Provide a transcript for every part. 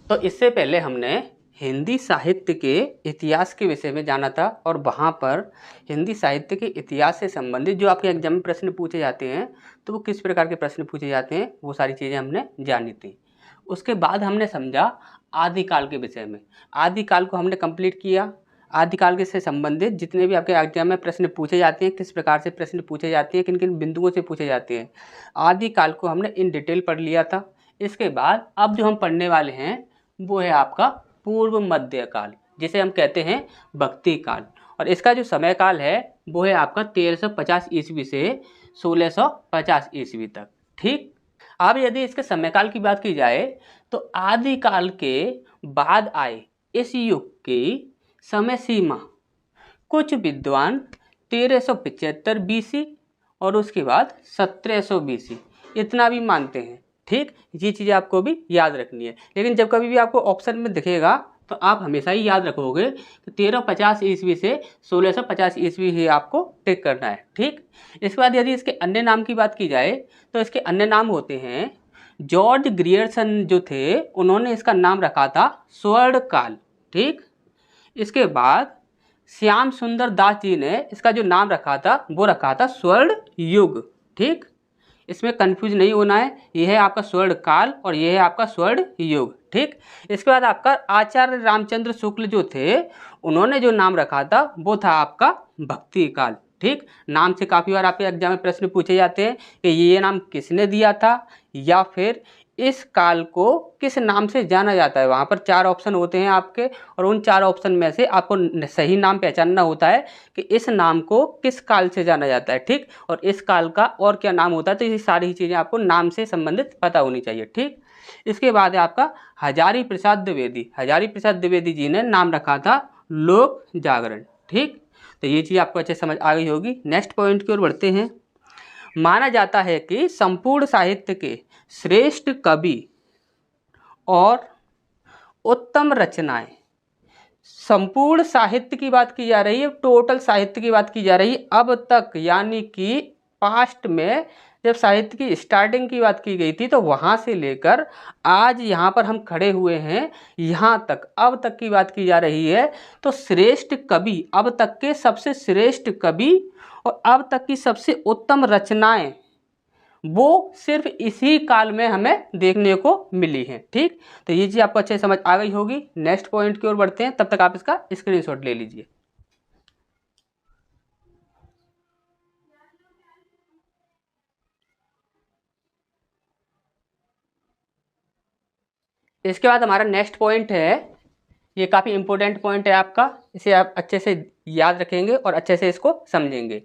तो इससे पहले हमने हिंदी साहित्य के इतिहास के विषय में जाना था और वहाँ पर हिंदी साहित्य के इतिहास से संबंधित जो आपके एग्जाम में प्रश्न पूछे जाते हैं तो वो किस प्रकार के प्रश्न पूछे जाते हैं वो सारी चीज़ें हमने जानी थी। उसके बाद हमने समझा आदिकाल के विषय में। आदिकाल को हमने कंप्लीट किया। आदिकाल के से संबंधित जितने भी आपके एग्जाम में प्रश्न पूछे जाते हैं, किस प्रकार से प्रश्न पूछे जाते हैं, किन किन बिंदुओं से पूछे जाते हैं, आदिकाल को हमने इन डिटेल पढ़ लिया था। इसके बाद अब जो हम पढ़ने वाले हैं वो है आपका पूर्व मध्य काल, जिसे हम कहते हैं भक्ति काल। और इसका जो समय काल है वो है आपका 1350 ईस्वी से 1650 ईस्वी तक। ठीक। अब यदि इसके समय काल की बात की जाए तो आदिकाल के बाद आए इस युग की समय सीमा कुछ विद्वान 1375 बीसी और उसके बाद 1700 बीसी इतना भी मानते हैं। ठीक, ये चीज़ें आपको भी याद रखनी है। लेकिन जब कभी भी आपको ऑप्शन में दिखेगा तो आप हमेशा ही याद रखोगे कि 1350 ईस्वी से 1650 ईस्वी ही आपको टिक करना है। ठीक। इसके बाद यदि इसके अन्य नाम की बात की जाए तो इसके अन्य नाम होते हैं, जॉर्ज ग्रियर्सन जो थे उन्होंने इसका नाम रखा था स्वर्ण काल। ठीक। इसके बाद श्याम सुंदर दास जी ने इसका जो नाम रखा था वो रखा था स्वर्ण युग। ठीक, इसमें कंफ्यूज नहीं होना है, यह है आपका स्वर्ण काल और यह है आपका स्वर्ण युग। ठीक। इसके बाद आपका आचार्य रामचंद्र शुक्ल जो थे उन्होंने जो नाम रखा था वो था आपका भक्ति काल। ठीक, नाम से काफ़ी बार आपके एग्जाम में प्रश्न पूछे जाते हैं कि ये नाम किसने दिया था या फिर इस काल को किस नाम से जाना जाता है। वहाँ पर 4 ऑप्शन होते हैं आपके और उन 4 ऑप्शन में से आपको सही नाम पहचानना होता है कि इस नाम को किस काल से जाना जाता है। ठीक, और इस काल का और क्या नाम होता है, तो ये सारी चीज़ें आपको नाम से संबंधित पता होनी चाहिए। ठीक। इसके बाद है आपका हजारी प्रसाद द्विवेदी। हजारी प्रसाद द्विवेदी जी ने नाम रखा था लोक जागरण। ठीक, तो ये चीज़ आपको अच्छे समझ आ गई होगी। नेक्स्ट पॉइंट की ओर बढ़ते हैं। माना जाता है कि संपूर्ण साहित्य के श्रेष्ठ कवि और उत्तम रचनाएं, संपूर्ण साहित्य की बात की जा रही है, टोटल साहित्य की बात की जा रही है अब तक, यानी कि पास्ट में जब साहित्य की स्टार्टिंग की बात की गई थी तो वहाँ से लेकर आज यहाँ पर हम खड़े हुए हैं यहाँ तक, अब तक की बात की जा रही है। तो श्रेष्ठ कवि, अब तक के सबसे श्रेष्ठ कवि और अब तक की सबसे उत्तम रचनाएं वो सिर्फ इसी काल में हमें देखने को मिली हैं। ठीक, तो ये चीज़ आपको अच्छे समझ आ गई होगी। नेक्स्ट पॉइंट की ओर बढ़ते हैं, तब तक आप इसका स्क्रीनशॉट ले लीजिए। इसके बाद हमारा नेक्स्ट पॉइंट है, ये काफ़ी इंपॉर्टेंट पॉइंट है आपका, इसे आप अच्छे से याद रखेंगे और अच्छे से इसको समझेंगे।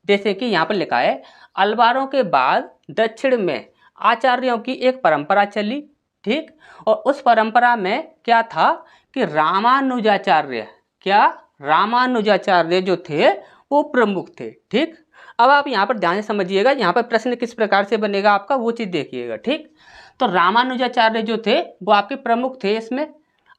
जैसे कि यहाँ पर लिखा है, अलवारों के बाद दक्षिण में आचार्यों की एक परंपरा चली। ठीक, और उस परंपरा में क्या था कि रामानुजाचार्य, क्या रामानुजाचार्य जो थे वो प्रमुख थे। ठीक, अब आप यहाँ पर ध्यान से समझिएगा, यहाँ पर प्रश्न किस प्रकार से बनेगा आपका वो चीज़ देखिएगा। ठीक, तो रामानुजाचार्य जो थे वो आपके प्रमुख थे इसमें।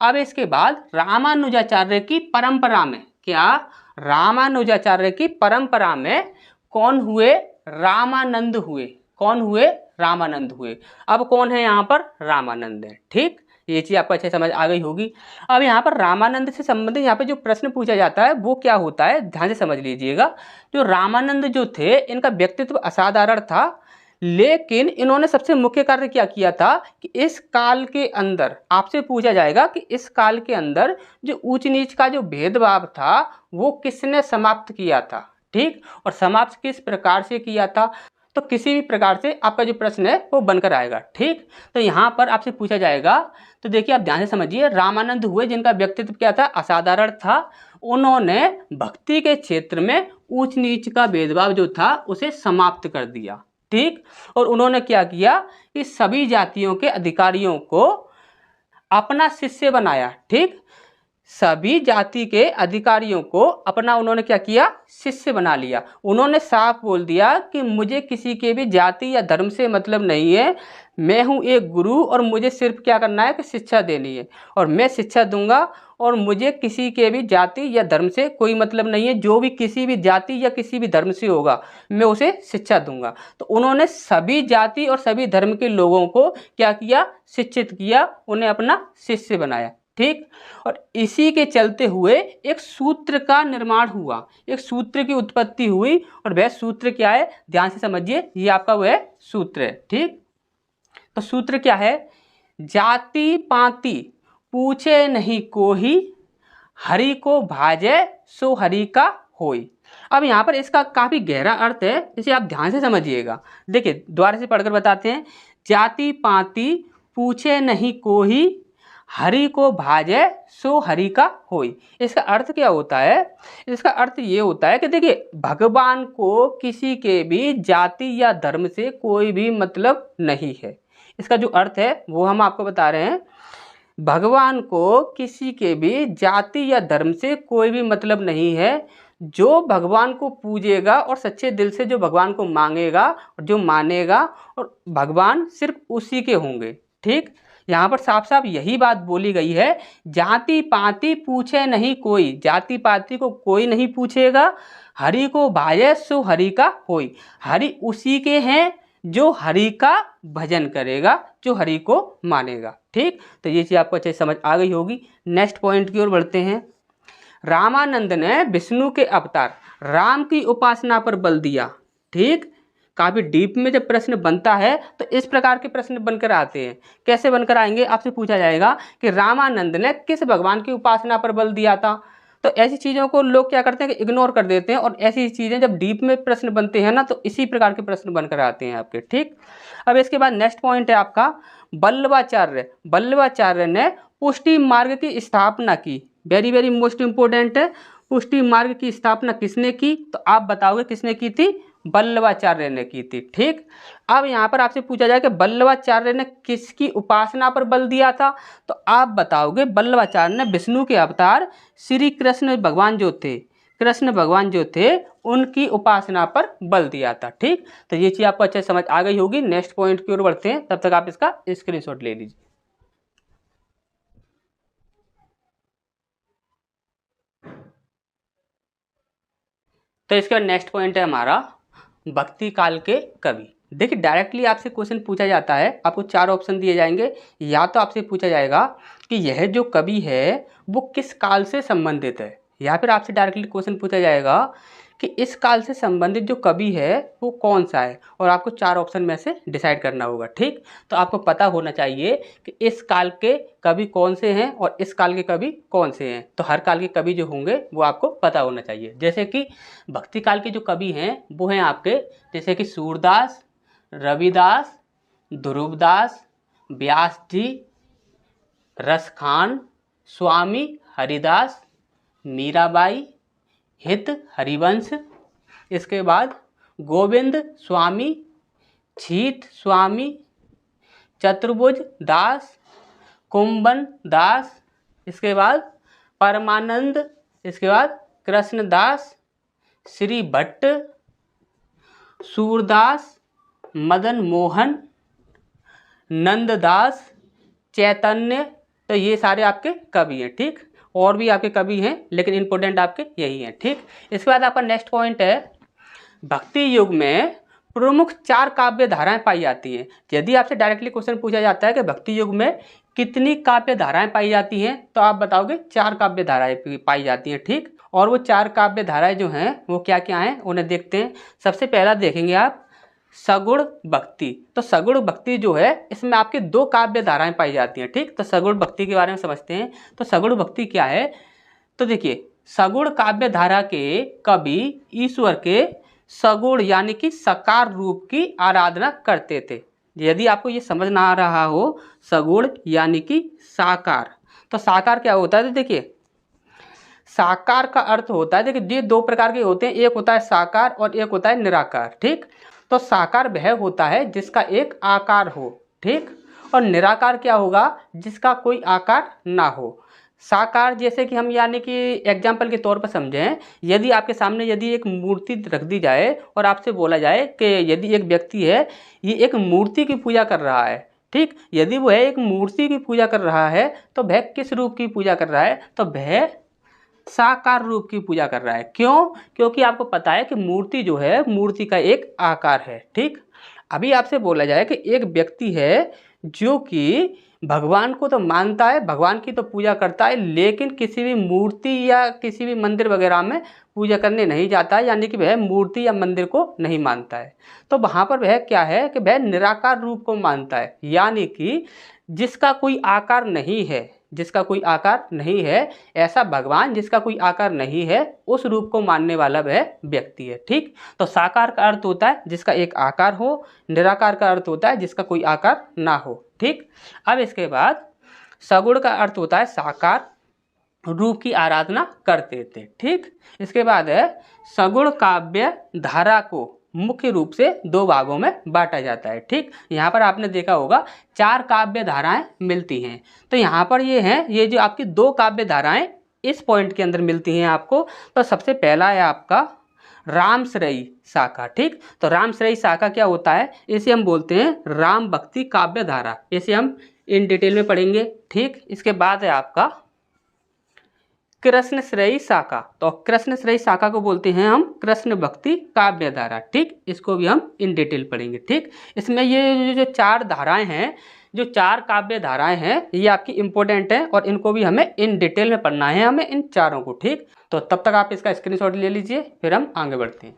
अब इसके बाद रामानुजाचार्य की परंपरा में, क्या रामानुजाचार्य की परंपरा में कौन हुए, रामानंद हुए। कौन हुए, रामानंद हुए। अब कौन है यहाँ पर, रामानंद है। ठीक, ये चीज़ आपको अच्छे समझ आ गई होगी। अब यहाँ पर रामानंद से संबंधित यहाँ पे जो प्रश्न पूछा जाता है वो क्या होता है, ध्यान से समझ लीजिएगा। जो रामानंद जो थे इनका व्यक्तित्व असाधारण था, लेकिन इन्होंने सबसे मुख्य कार्य क्या किया था कि इस काल के अंदर आपसे पूछा जाएगा कि इस काल के अंदर जो ऊंच नीच का जो भेदभाव था वो किसने समाप्त किया था। ठीक, और समाप्त किस प्रकार से किया था, तो किसी भी प्रकार से आपका जो प्रश्न है वो बनकर आएगा। ठीक, तो यहाँ पर आपसे पूछा जाएगा, तो देखिए आप ध्यान से समझिए, रामानंद हुए जिनका व्यक्तित्व क्या था, असाधारण था। उन्होंने भक्ति के क्षेत्र में ऊंच नीच का भेदभाव जो था उसे समाप्त कर दिया। ठीक, और उन्होंने क्या किया कि सभी जातियों के अधिकारियों को अपना शिष्य बनाया। ठीक, सभी जाति के अधिकारियों को अपना उन्होंने क्या किया, शिष्य बना लिया। उन्होंने साफ बोल दिया कि मुझे किसी के भी जाति या धर्म से मतलब नहीं है, मैं हूँ एक गुरु और मुझे सिर्फ क्या करना है कि शिक्षा देनी है और मैं शिक्षा दूंगा और मुझे किसी के भी जाति या धर्म से कोई मतलब नहीं है, जो भी किसी भी जाति या किसी भी धर्म से होगा मैं उसे शिक्षा दूंगा। तो उन्होंने सभी जाति और सभी धर्म के लोगों को क्या किया, शिक्षित किया, उन्हें अपना शिष्य बनाया। ठीक, और इसी के चलते हुए एक सूत्र का निर्माण हुआ, एक सूत्र की उत्पत्ति हुई, और वह सूत्र क्या है, ध्यान से समझिए, ये आपका वह सूत्र है। ठीक, तो सूत्र क्या है, जाति पाति पूछे नहीं कोई, हरि को भाजे सो हरि का होई। अब यहाँ पर इसका काफ़ी गहरा अर्थ है, इसे आप ध्यान से समझिएगा। देखिए दोबारा से पढ़कर बताते हैं, जाति पाति पूछे नहीं कोई, हरि को भाजे सो हरि का होई। इसका अर्थ क्या होता है, इसका अर्थ ये होता है कि देखिए भगवान को किसी के भी जाति या धर्म से कोई भी मतलब नहीं है। इसका जो अर्थ है वो हम आपको बता रहे हैं, भगवान को किसी के भी जाति या धर्म से कोई भी मतलब नहीं है। जो भगवान को पूजेगा और सच्चे दिल से जो भगवान को मांगेगा और जो मानेगा, और भगवान सिर्फ उसी के होंगे। ठीक, यहाँ पर साफ साफ यही बात बोली गई है, जाति पाति पूछे नहीं कोई, जाति पाति को कोई नहीं पूछेगा, हरि को भाजे सो हरि का होई। हरि उसी के हैं जो हरि का भजन करेगा, जो हरि को मानेगा। ठीक, तो ये चीज़ आपको अच्छे समझ आ गई होगी। नेक्स्ट पॉइंट की ओर बढ़ते हैं। रामानंद ने विष्णु के अवतार राम की उपासना पर बल दिया। ठीक, काफ़ी डीप में जब प्रश्न बनता है तो इस प्रकार के प्रश्न बनकर आते हैं। कैसे बनकर आएंगे, आपसे पूछा जाएगा कि रामानंद ने किस भगवान की उपासना पर बल दिया था। तो ऐसी चीज़ों को लोग क्या करते हैं कि इग्नोर कर देते हैं, और ऐसी चीज़ें जब डीप में प्रश्न बनते हैं ना, तो इसी प्रकार के प्रश्न बनकर आते हैं आपके। ठीक, अब इसके बाद नेक्स्ट पॉइंट है आपका, वल्लभाचार्य। वल्लभाचार्य ने पुष्टि मार्ग की स्थापना की। वेरी वेरी मोस्ट इंपॉर्टेंट है, पुष्टि मार्ग की स्थापना किसने की, तो आप बताओगे किसने की थी, वल्लभाचार्य ने की थी। ठीक, अब यहाँ पर आपसे पूछा जाए कि वल्लभाचार्य ने किसकी उपासना पर बल दिया था, तो आप बताओगे वल्लभाचार्य ने विष्णु के अवतार श्री कृष्ण भगवान जो थे, कृष्ण भगवान जो थे, उनकी उपासना पर बल दिया था। ठीक, तो ये चीज़ आपको अच्छे समझ आ गई होगी। नेक्स्ट पॉइंट की ओर बढ़ते हैं, तब तक आप इसका स्क्रीनशॉट ले लीजिए। तो इसका नेक्स्ट पॉइंट है हमारा भक्ति काल के कवि। देखिए डायरेक्टली आपसे क्वेश्चन पूछा जाता है, आपको 4 ऑप्शन दिए जाएंगे। या तो आपसे पूछा जाएगा कि यह जो कवि है वो किस काल से संबंधित है, या फिर आपसे डायरेक्टली क्वेश्चन पूछा जाएगा कि इस काल से संबंधित जो कवि है वो कौन सा है, और आपको 4 ऑप्शन में से डिसाइड करना होगा। ठीक, तो आपको पता होना चाहिए कि इस काल के कवि कौन से हैं और इस काल के कवि कौन से हैं। तो हर काल के कवि जो होंगे वो आपको पता होना चाहिए। जैसे कि भक्ति काल के जो कवि हैं वो हैं आपके, जैसे कि सूरदास, रविदास, ध्रुवदास, व्यास जी, रसखान, स्वामी हरिदास, मीराबाई, हित हरिवंश, इसके बाद गोविंद स्वामी, छीत स्वामी, चतुर्भुज दास, कुंभन दास, इसके बाद परमानंद, इसके बाद कृष्णदास, श्री भट्ट, सूरदास, मदन मोहन, नंददास, चैतन्य। तो ये सारे आपके कवि हैं। ठीक, और भी आपके कवि हैं लेकिन इंपॉर्टेंट आपके यही हैं। ठीक, इसके बाद आपका नेक्स्ट पॉइंट है, भक्ति युग में प्रमुख 4 काव्य धाराएं पाई जाती हैं। यदि आपसे डायरेक्टली क्वेश्चन पूछा जाता है कि भक्ति युग में कितनी काव्य धाराएं पाई जाती हैं, तो आप बताओगे 4 काव्य धाराएं पाई जाती हैं। ठीक, और वो 4 काव्य धाराएं जो हैं वो क्या क्या हैं उन्हें देखते हैं। सबसे पहला देखेंगे आप सगुण भक्ति। तो सगुण भक्ति जो है इसमें आपके 2 काव्य धाराएं पाई जाती हैं। ठीक, तो सगुण भक्ति के बारे में समझते हैं। तो सगुण भक्ति क्या है, तो देखिए सगुण काव्य धारा के कवि ईश्वर के सगुण यानी कि साकार रूप की आराधना करते थे। यदि आपको ये समझ ना आ रहा हो, सगुण यानी कि साकार, तो साकार क्या होता है, तो देखिए साकार का अर्थ होता है, देखिए ये 2 प्रकार के होते हैं, एक होता है साकार और एक होता है निराकार। ठीक, तो साकार वह होता है जिसका एक आकार हो। ठीक, और निराकार क्या होगा, जिसका कोई आकार ना हो। साकार जैसे कि हम यानी कि एग्जाम्पल के तौर पर समझें, यदि आपके सामने यदि एक मूर्ति रख दी जाए और आपसे बोला जाए कि यदि एक व्यक्ति है ये एक मूर्ति की पूजा कर रहा है, ठीक। यदि वह एक मूर्ति की पूजा कर रहा है तो वह किस रूप की पूजा कर रहा है, तो वह साकार रूप की पूजा कर रहा है। क्यों? क्योंकि आपको पता है कि मूर्ति जो है मूर्ति का एक आकार है। ठीक। अभी आपसे बोला जाए कि एक व्यक्ति है जो कि भगवान को तो मानता है, भगवान की तो पूजा करता है, लेकिन किसी भी मूर्ति या किसी भी मंदिर वगैरह में पूजा करने नहीं जाता है, यानी कि वह मूर्ति या मंदिर को नहीं मानता है। तो वहाँ पर वह क्या है कि वह निराकार रूप को मानता है, यानी कि जिसका कोई आकार नहीं है, जिसका कोई आकार नहीं है, ऐसा भगवान जिसका कोई आकार नहीं है, उस रूप को मानने वाला वह व्यक्ति है। ठीक। तो साकार का अर्थ होता है जिसका एक आकार हो, निराकार का अर्थ होता है जिसका कोई आकार ना हो। ठीक। अब इसके बाद सगुण का अर्थ होता है साकार रूप की आराधना करते थे। ठीक। इसके बाद है सगुण काव्य धारा को मुख्य रूप से दो भागों में बांटा जाता है। ठीक। यहाँ पर आपने देखा होगा 4 काव्य धाराएं मिलती हैं, तो यहाँ पर ये हैं, ये जो आपकी 2 काव्य धाराएं इस पॉइंट के अंदर मिलती हैं आपको। तो सबसे पहला है आपका रामश्रयी शाखा। ठीक। तो रामश्रयी शाखा क्या होता है, इसे हम बोलते हैं राम भक्ति काव्य धारा, इसे हम इन डिटेल में पढ़ेंगे। ठीक। इसके बाद है आपका कृष्णश्रेयी शाखा, तो कृष्णश्रेयी शाखा को बोलते हैं हम कृष्ण भक्ति काव्य धारा। ठीक। इसको भी हम इन डिटेल पढ़ेंगे। ठीक। इसमें ये जो 4 धाराएं हैं, जो 4 काव्य धाराएं हैं, ये आपकी इंपॉर्टेंट है और इनको भी हमें इन डिटेल में पढ़ना है, हमें इन चारों को। ठीक। तो तब तक आप इसका स्क्रीनशॉट ले लीजिए, फिर हम आगे बढ़ते हैं।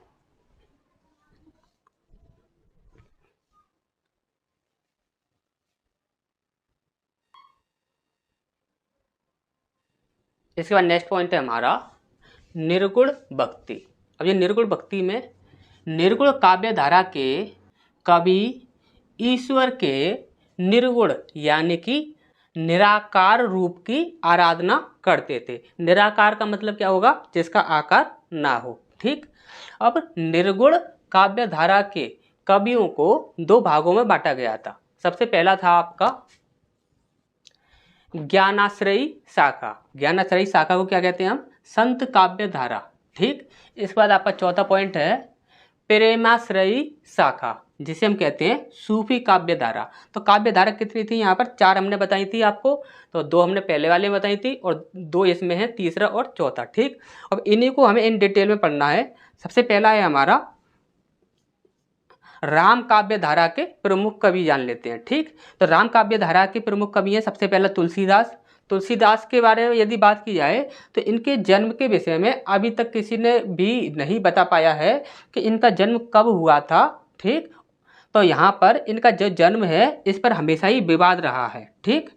इसके बाद नेक्स्ट पॉइंट है हमारा निर्गुण भक्ति। अब ये निर्गुण भक्ति में निर्गुण काव्य धारा के कवि ईश्वर के निर्गुण यानी कि निराकार रूप की आराधना करते थे। निराकार का मतलब क्या होगा, जिसका आकार ना हो। ठीक। अब निर्गुण काव्य धारा के कवियों को 2 भागों में बांटा गया था। सबसे पहला था आपका ज्ञानाश्रयी शाखा। ज्ञानाश्रयी शाखा को क्या कहते हैं हम, संत काव्य धारा। ठीक। इसके बाद आपका चौथा पॉइंट है प्रेमाश्रयी शाखा, जिसे हम कहते हैं सूफी काव्य धारा। तो काव्य धारा कितनी थी, यहाँ पर 4 हमने बताई थी आपको, तो 2 हमने पहले वाले में बताई थी और 2 इसमें है, तीसरा और चौथा। ठीक। अब इन्हीं को हमें इन डिटेल में पढ़ना है। सबसे पहला है हमारा राम काव्य धारा के प्रमुख कवि जान लेते हैं। ठीक। तो राम काव्य धारा के प्रमुख कवि हैं सबसे पहला तुलसीदास। तुलसीदास के बारे में यदि बात की जाए तो इनके जन्म के विषय में अभी तक किसी ने भी नहीं बता पाया है कि इनका जन्म कब हुआ था। ठीक। तो यहाँ पर इनका जो जन्म है इस पर हमेशा ही विवाद रहा है। ठीक।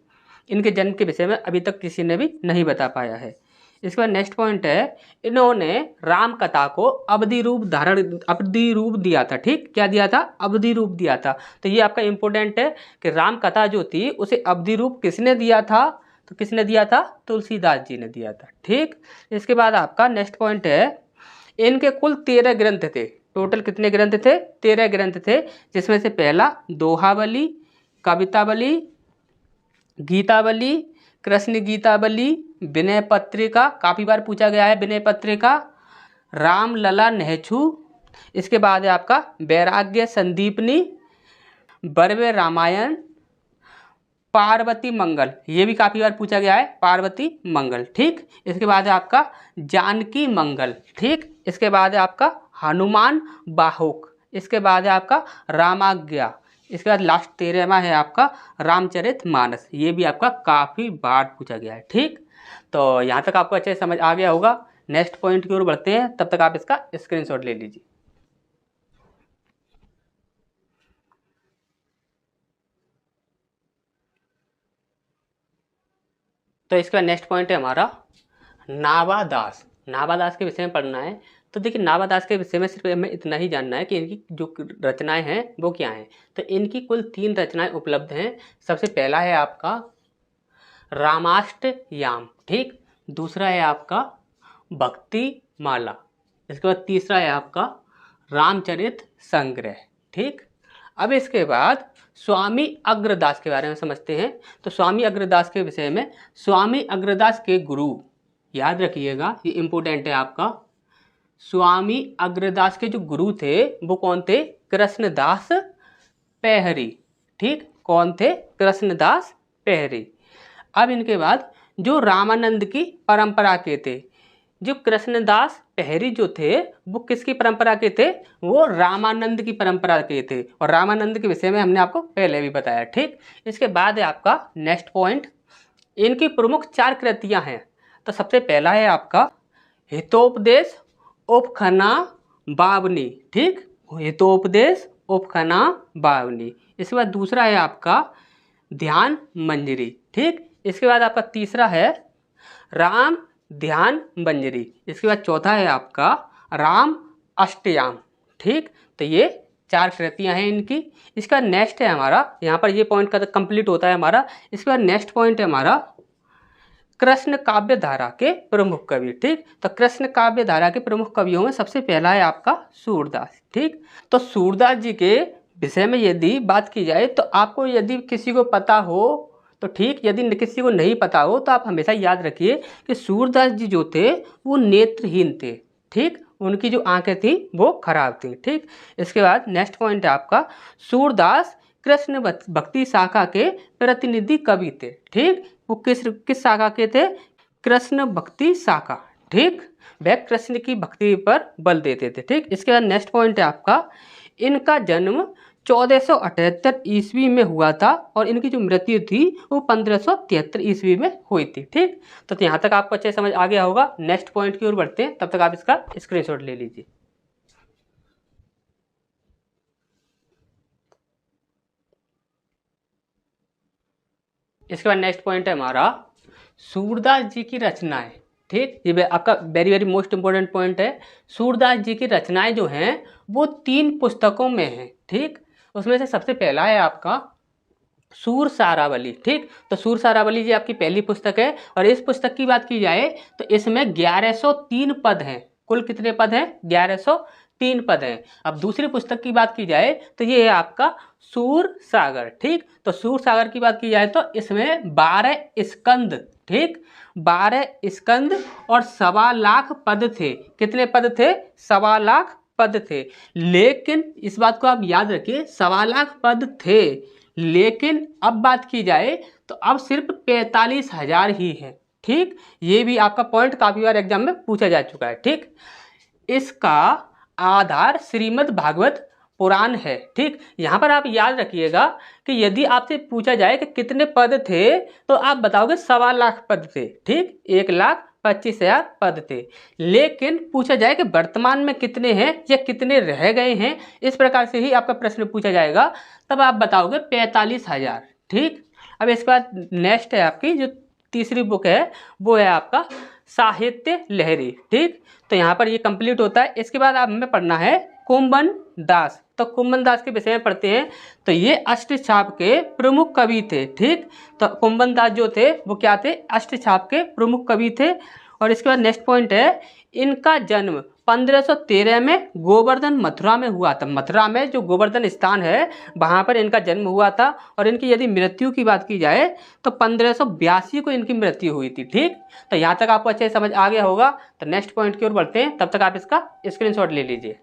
इनके जन्म के विषय में अभी तक किसी ने भी नहीं बता पाया है। इसके बाद नेक्स्ट पॉइंट है, इन्होंने राम कथा को अवधि रूप दिया था। ठीक। क्या दिया था, अवधि रूप दिया था। तो ये आपका इंपॉर्टेंट है कि राम कथा जो थी उसे अवधि रूप किसने दिया था, तो किसने दिया था, तुलसीदास जी ने दिया था। ठीक। इसके बाद आपका नेक्स्ट पॉइंट है, इनके कुल 13 ग्रंथ थे। टोटल कितने ग्रंथ थे, 13 ग्रंथ थे, जिसमें से पहला दोहावली, कवितावली, गीतावली, कृष्ण गीतावली, विनय पत्रिका, काफ़ी बार पूछा गया है विनय पत्रिका, रामलला नेहछू। इसके बाद है आपका वैराग्य संदीपनी, बर्वे रामायण, पार्वती मंगल, ये भी काफ़ी बार पूछा गया है, पार्वती मंगल। ठीक। इसके बाद है आपका जानकी मंगल। ठीक। इसके बाद है आपका हनुमान बाहुक। इसके बाद है आपका रामाज्ञा। इसके बाद लास्ट 13वां है आपका रामचरितमानस। ये भी आपका काफ़ी बार पूछा गया है। ठीक। तो यहाँ तक आपको अच्छे से समझ आ गया होगा। नेक्स्ट पॉइंट की ओर बढ़ते हैं, तब तक आप इसका स्क्रीनशॉट ले लीजिए। तो इसका नेक्स्ट पॉइंट है हमारा नावादास। नावादास के विषय में पढ़ना है। तो देखिए नावादास के विषय में सिर्फ हमें इतना ही जानना है कि इनकी जो रचनाएं हैं वो क्या हैं। तो इनकी कुल 3 रचनाएं उपलब्ध हैं। सबसे पहला है आपका रामाष्टयाम। ठीक। दूसरा है आपका भक्ति माला। इसके बाद तीसरा है आपका रामचरित संग्रह। ठीक। अब इसके बाद स्वामी अग्रदास के बारे में समझते हैं। तो स्वामी अग्रदास के विषय में, स्वामी अग्रदास के गुरु, याद रखिएगा ये इंपॉर्टेंट है आपका, स्वामी अग्रदास के जो गुरु थे वो कौन थे, कृष्णदास पैहरी। ठीक। कौन थे? कृष्णदास पहरे। अब इनके बाद जो रामानंद की परंपरा के थे, जो कृष्णदास पहरी जो थे वो किसकी परंपरा के थे? वो रामानंद की परंपरा के थे, और रामानंद के विषय में हमने आपको पहले भी बताया। ठीक, इसके बाद है आपका नेक्स्ट पॉइंट, इनकी प्रमुख 4 कृतियां हैं। तो सबसे पहला है आपका हितोपदेश, उपखना, बावनी। ठीक, हितोपदेश, उपखना, बावनी। इसके बाद दूसरा है आपका ध्यान मंजरी। ठीक, इसके बाद आपका तीसरा है राम ध्यान मंजरी। इसके बाद चौथा है आपका राम अष्टयाम। ठीक, तो ये 4 कृतियां हैं इनकी। इसका नेक्स्ट है हमारा, यहाँ पर ये पॉइंट का कंप्लीट होता है हमारा। इसके बाद नेक्स्ट पॉइंट है हमारा कृष्ण काव्य धारा के प्रमुख कवि। ठीक, तो कृष्ण काव्य धारा के प्रमुख कवियों में सबसे पहला है आपका सूरदास। ठीक, तो सूरदास जी के विषय में यदि बात की जाए तो आपको यदि किसी को पता हो तो ठीक, यदि किसी को नहीं पता हो तो आप हमेशा याद रखिए कि सूरदास जी जो थे वो नेत्रहीन थे। ठीक, उनकी जो आंखें थी वो खराब थी। ठीक, इसके बाद नेक्स्ट पॉइंट है आपका सूरदास कृष्ण भक्ति शाखा के प्रतिनिधि कवि थे। ठीक, वो किस शाखा के थे? कृष्ण भक्ति शाखा। ठीक, वह कृष्ण की भक्ति पर बल देते थे। ठीक, इसके बाद नेक्स्ट पॉइंट है आपका इनका जन्म 1478 ईस्वी में हुआ था और इनकी जो मृत्यु थी वो 1573 ईस्वी में हुई थी। ठीक, तो यहाँ तक आपको अच्छे समझ आ गया होगा। नेक्स्ट पॉइंट की ओर बढ़ते हैं, तब तक आप इसका स्क्रीनशॉट ले लीजिए। इसके बाद नेक्स्ट पॉइंट है हमारा सूरदास जी की रचनाएं। ठीक, ये आपका very very most important point है। सूरदास जी की रचनाएं जो हैं वो 3 पुस्तकों में हैं। ठीक, उसमें से सबसे पहला है आपका सूर सारावली। ठीक, तो सूर सारावली जी आपकी पहली पुस्तक है, और इस पुस्तक की बात की जाए तो इसमें 1103 पद हैं। कुल कितने पद हैं? 1103 पद हैं। अब दूसरी पुस्तक की बात की जाए तो ये है आपका सूर सागर। ठीक, तो सूर सागर की बात की जाए तो इसमें 12 स्कंद। ठीक, 12 स्कंद और 1.25 लाख पद थे। कितने पद थे? 1.25 लाख पद थे। लेकिन इस बात को आप याद रखिए, 1.25 लाख पद थे, लेकिन अब बात की जाए तो अब सिर्फ 45,000 ही है। ठीक, ये भी आपका पॉइंट काफी बार एग्जाम में पूछा जा चुका है। ठीक, इसका आधार श्रीमद् भागवत पुराण है। ठीक, यहाँ पर आप याद रखिएगा कि यदि आपसे पूछा जाए कि कितने पद थे तो आप बताओगे 1.25 लाख पद थे। ठीक, 1,25,000 पद थे। लेकिन पूछा जाए कि वर्तमान में कितने हैं या कितने रह गए हैं, इस प्रकार से ही आपका प्रश्न पूछा जाएगा, तब आप बताओगे 45,000। ठीक, अब इसके बाद नेक्स्ट है आपकी जो तीसरी बुक है वो है आपका साहित्य लहरी। ठीक, तो यहाँ पर ये कंप्लीट होता है। इसके बाद आप हमें पढ़ना है कुंभन दास। तो कुंभन दास के विषय में पढ़ते हैं। तो ये अष्टछाप के प्रमुख कवि थे। ठीक, तो कुंभन दास जो थे वो क्या थे? अष्टछाप के प्रमुख कवि थे। और इसके बाद नेक्स्ट पॉइंट है इनका जन्म 1513 में गोवर्धन मथुरा में हुआ था। मथुरा में जो गोवर्धन स्थान है वहाँ पर इनका जन्म हुआ था। और इनकी यदि मृत्यु की बात की जाए तो 1582 को इनकी मृत्यु हुई थी। ठीक, तो यहाँ तक आपको अच्छे से समझ आ गया होगा। तो नेक्स्ट पॉइंट की ओर बढ़ते हैं, तब तक आप इसका स्क्रीनशॉट ले लीजिए।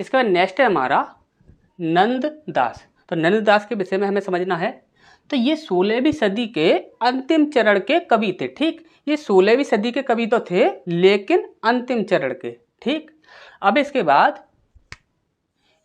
इसके बाद नेक्स्ट है हमारा नंद दास। तो नंद दास के विषय में हमें समझना है। तो ये 16वीं सदी के अंतिम चरण के कवि थे। ठीक, ये 16वीं सदी के कवि तो थे लेकिन अंतिम चरण के। ठीक, अब इसके बाद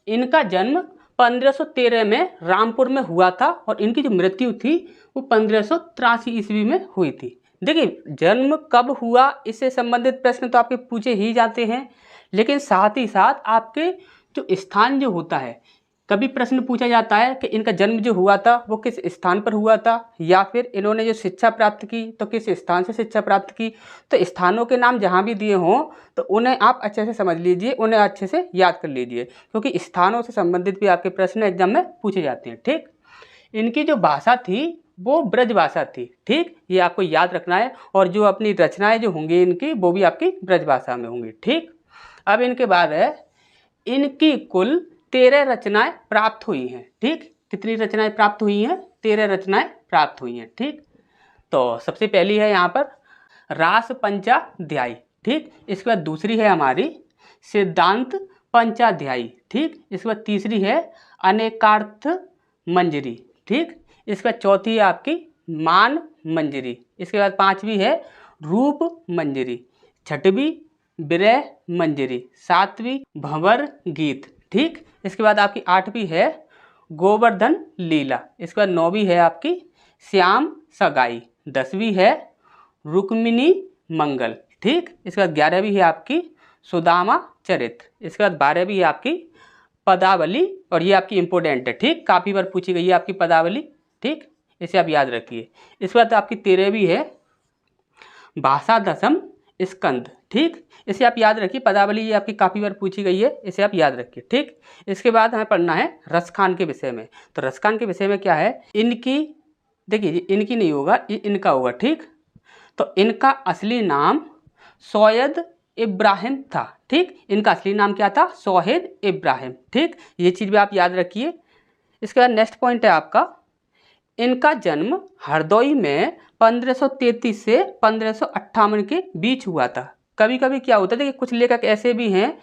इनका जन्म 1513 में रामपुर में हुआ था और इनकी जो मृत्यु थी वो 1583 ईस्वी में हुई थी। देखिए, जन्म कब हुआ इससे संबंधित प्रश्न तो आपके पूछे ही जाते हैं, लेकिन साथ ही साथ आपके जो स्थान जो होता है, कभी प्रश्न पूछा जाता है कि इनका जन्म जो हुआ था वो किस स्थान पर हुआ था, या फिर इन्होंने जो शिक्षा प्राप्त की तो किस स्थान से शिक्षा प्राप्त की। तो स्थानों के नाम जहाँ भी दिए हों तो उन्हें आप अच्छे से समझ लीजिए, उन्हें अच्छे से याद कर लीजिए, क्योंकि स्थानों से संबंधित भी आपके प्रश्न एग्जाम में पूछे जाते हैं। ठीक, इनकी जो भाषा थी वो ब्रज भाषा थी। ठीक, ये आपको याद रखना है। और जो अपनी रचनाएं जो होंगी इनकी वो भी आपकी ब्रज भाषा में होंगी। ठीक, अब इनके बाद है इनकी कुल 13 रचनाएं प्राप्त हुई हैं। ठीक, कितनी रचनाएं प्राप्त हुई हैं? 13 रचनाएं प्राप्त हुई हैं। ठीक, तो सबसे पहली है यहाँ पर रास पंचाध्यायी। ठीक। इसके बाद दूसरी है हमारी सिद्धांत पंचाध्यायी, ठीक। इसके बाद तीसरी है अनेकार्थ मंजरी, ठीक। इसके बाद चौथी है आपकी मान मंजरी। इसके बाद पांचवी है रूप मंजरी, छठवीं विरह मंजरी, सातवीं भंवर गीत, ठीक। इसके बाद आपकी आठवीं है गोवर्धन लीला। इसके बाद नौवीं है आपकी श्याम सगाई, 10वीं है रुक्मिणी मंगल, ठीक। इसके बाद 11वीं है आपकी सुदामा चरित्र। इसके बाद 12वीं है आपकी पदावली, और ये आपकी इंपोर्टेंट है, ठीक, काफ़ी बार पूछी गई है आपकी पदावली, ठीक, इसे आप याद रखिए। इसके बाद आपकी 13वीं है भाषा दशम स्कंद, ठीक, इसे आप याद रखिए। पदावली ये आपकी काफ़ी बार पूछी गई है, इसे आप याद रखिए, ठीक। इसके बाद हमें पढ़ना है रसखान के विषय में। तो रसखान के विषय में क्या है, इनकी, देखिए इनकी नहीं होगा, ये इनका होगा, ठीक। तो इनका असली नाम सैयद इब्राहिम था, ठीक। इनका असली नाम क्या था, सैयद इब्राहिम, ठीक। ये चीज़ भी आप याद रखिए। इसके बाद नेक्स्ट पॉइंट है आपका, इनका जन्म हरदोई में 1533 से 1558 के बीच हुआ था। कभी कभी क्या होता है कि कुछ लेखक ऐसे भी हैं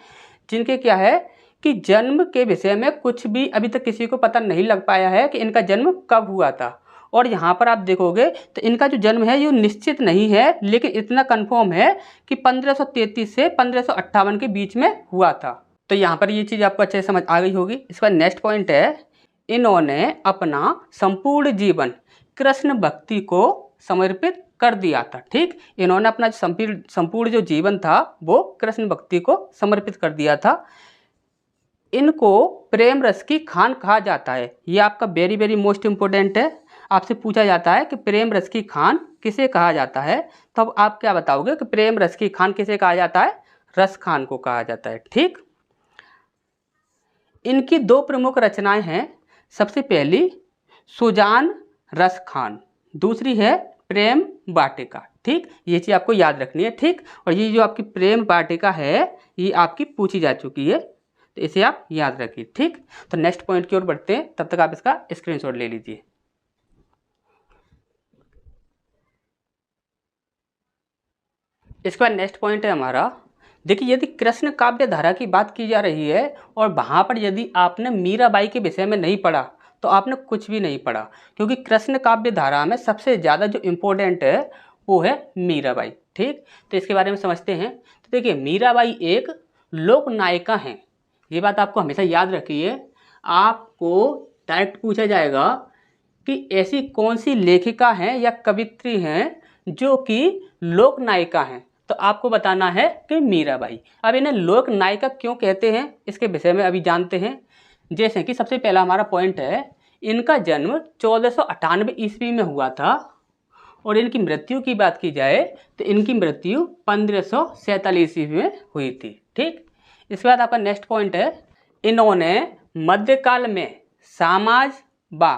जिनके क्या है कि जन्म के विषय में कुछ भी अभी तक किसी को पता नहीं लग पाया है कि इनका जन्म कब हुआ था। और यहाँ पर आप देखोगे तो इनका जो जन्म है ये निश्चित नहीं है, लेकिन इतना कंफर्म है कि 1533 से 1558 के बीच में हुआ था। तो यहाँ पर ये चीज़ आपको अच्छे से समझ आ गई होगी। इसका नेक्स्ट पॉइंट है, इन्होंने अपना संपूर्ण जीवन कृष्ण भक्ति को समर्पित कर दिया था, ठीक। इन्होंने अपना संपूर्ण जो जीवन था वो कृष्ण भक्ति को समर्पित कर दिया था। इनको प्रेम रस की खान कहा जाता है। ये आपका वेरी वेरी मोस्ट इम्पोर्टेंट है, आपसे पूछा जाता है कि प्रेम रस की खान किसे कहा जाता है। तो अब आप क्या बताओगे कि प्रेम रस की खान किसे कहा जाता है, रस खान को कहा जाता है, ठीक। इनकी दो प्रमुख रचनाएं हैं, सबसे पहली सुजान रस खान, दूसरी है प्रेम वाटिका, ठीक। ये चीज़ आपको याद रखनी है, ठीक। और ये जो आपकी प्रेम वाटिका है ये आपकी पूछी जा चुकी है, तो इसे आप याद रखिए, ठीक। तो नेक्स्ट पॉइंट की ओर बढ़ते हैं, तब तक आप इसका स्क्रीनशॉट ले लीजिए। इसके बाद नेक्स्ट पॉइंट है हमारा, देखिए यदि कृष्ण काव्य धारा की बात की जा रही है और वहाँ पर यदि आपने मीराबाई के विषय में नहीं पढ़ा तो आपने कुछ भी नहीं पढ़ा, क्योंकि कृष्ण काव्य धारा में सबसे ज़्यादा जो इम्पोर्टेंट है वो है मीराबाई, ठीक। तो इसके बारे में समझते हैं। तो देखिए मीराबाई एक लोक नायिका हैं, ये बात आपको हमेशा याद रखिए। आपको डायरेक्ट पूछा जाएगा कि ऐसी कौन सी लेखिका हैं या कवित्री हैं जो कि लोक नायिका हैं, तो आपको बताना है कि मीराबाई। अब इन्हें लोक नायिका क्यों कहते हैं इसके विषय में अभी जानते हैं। जैसे कि सबसे पहला हमारा पॉइंट है, इनका जन्म 1498 ईस्वी में हुआ था और इनकी मृत्यु की बात की जाए तो इनकी मृत्यु 1547 ईस्वी में हुई थी, ठीक। इसके बाद आपका नेक्स्ट पॉइंट है, इन्होंने मध्यकाल में समाज व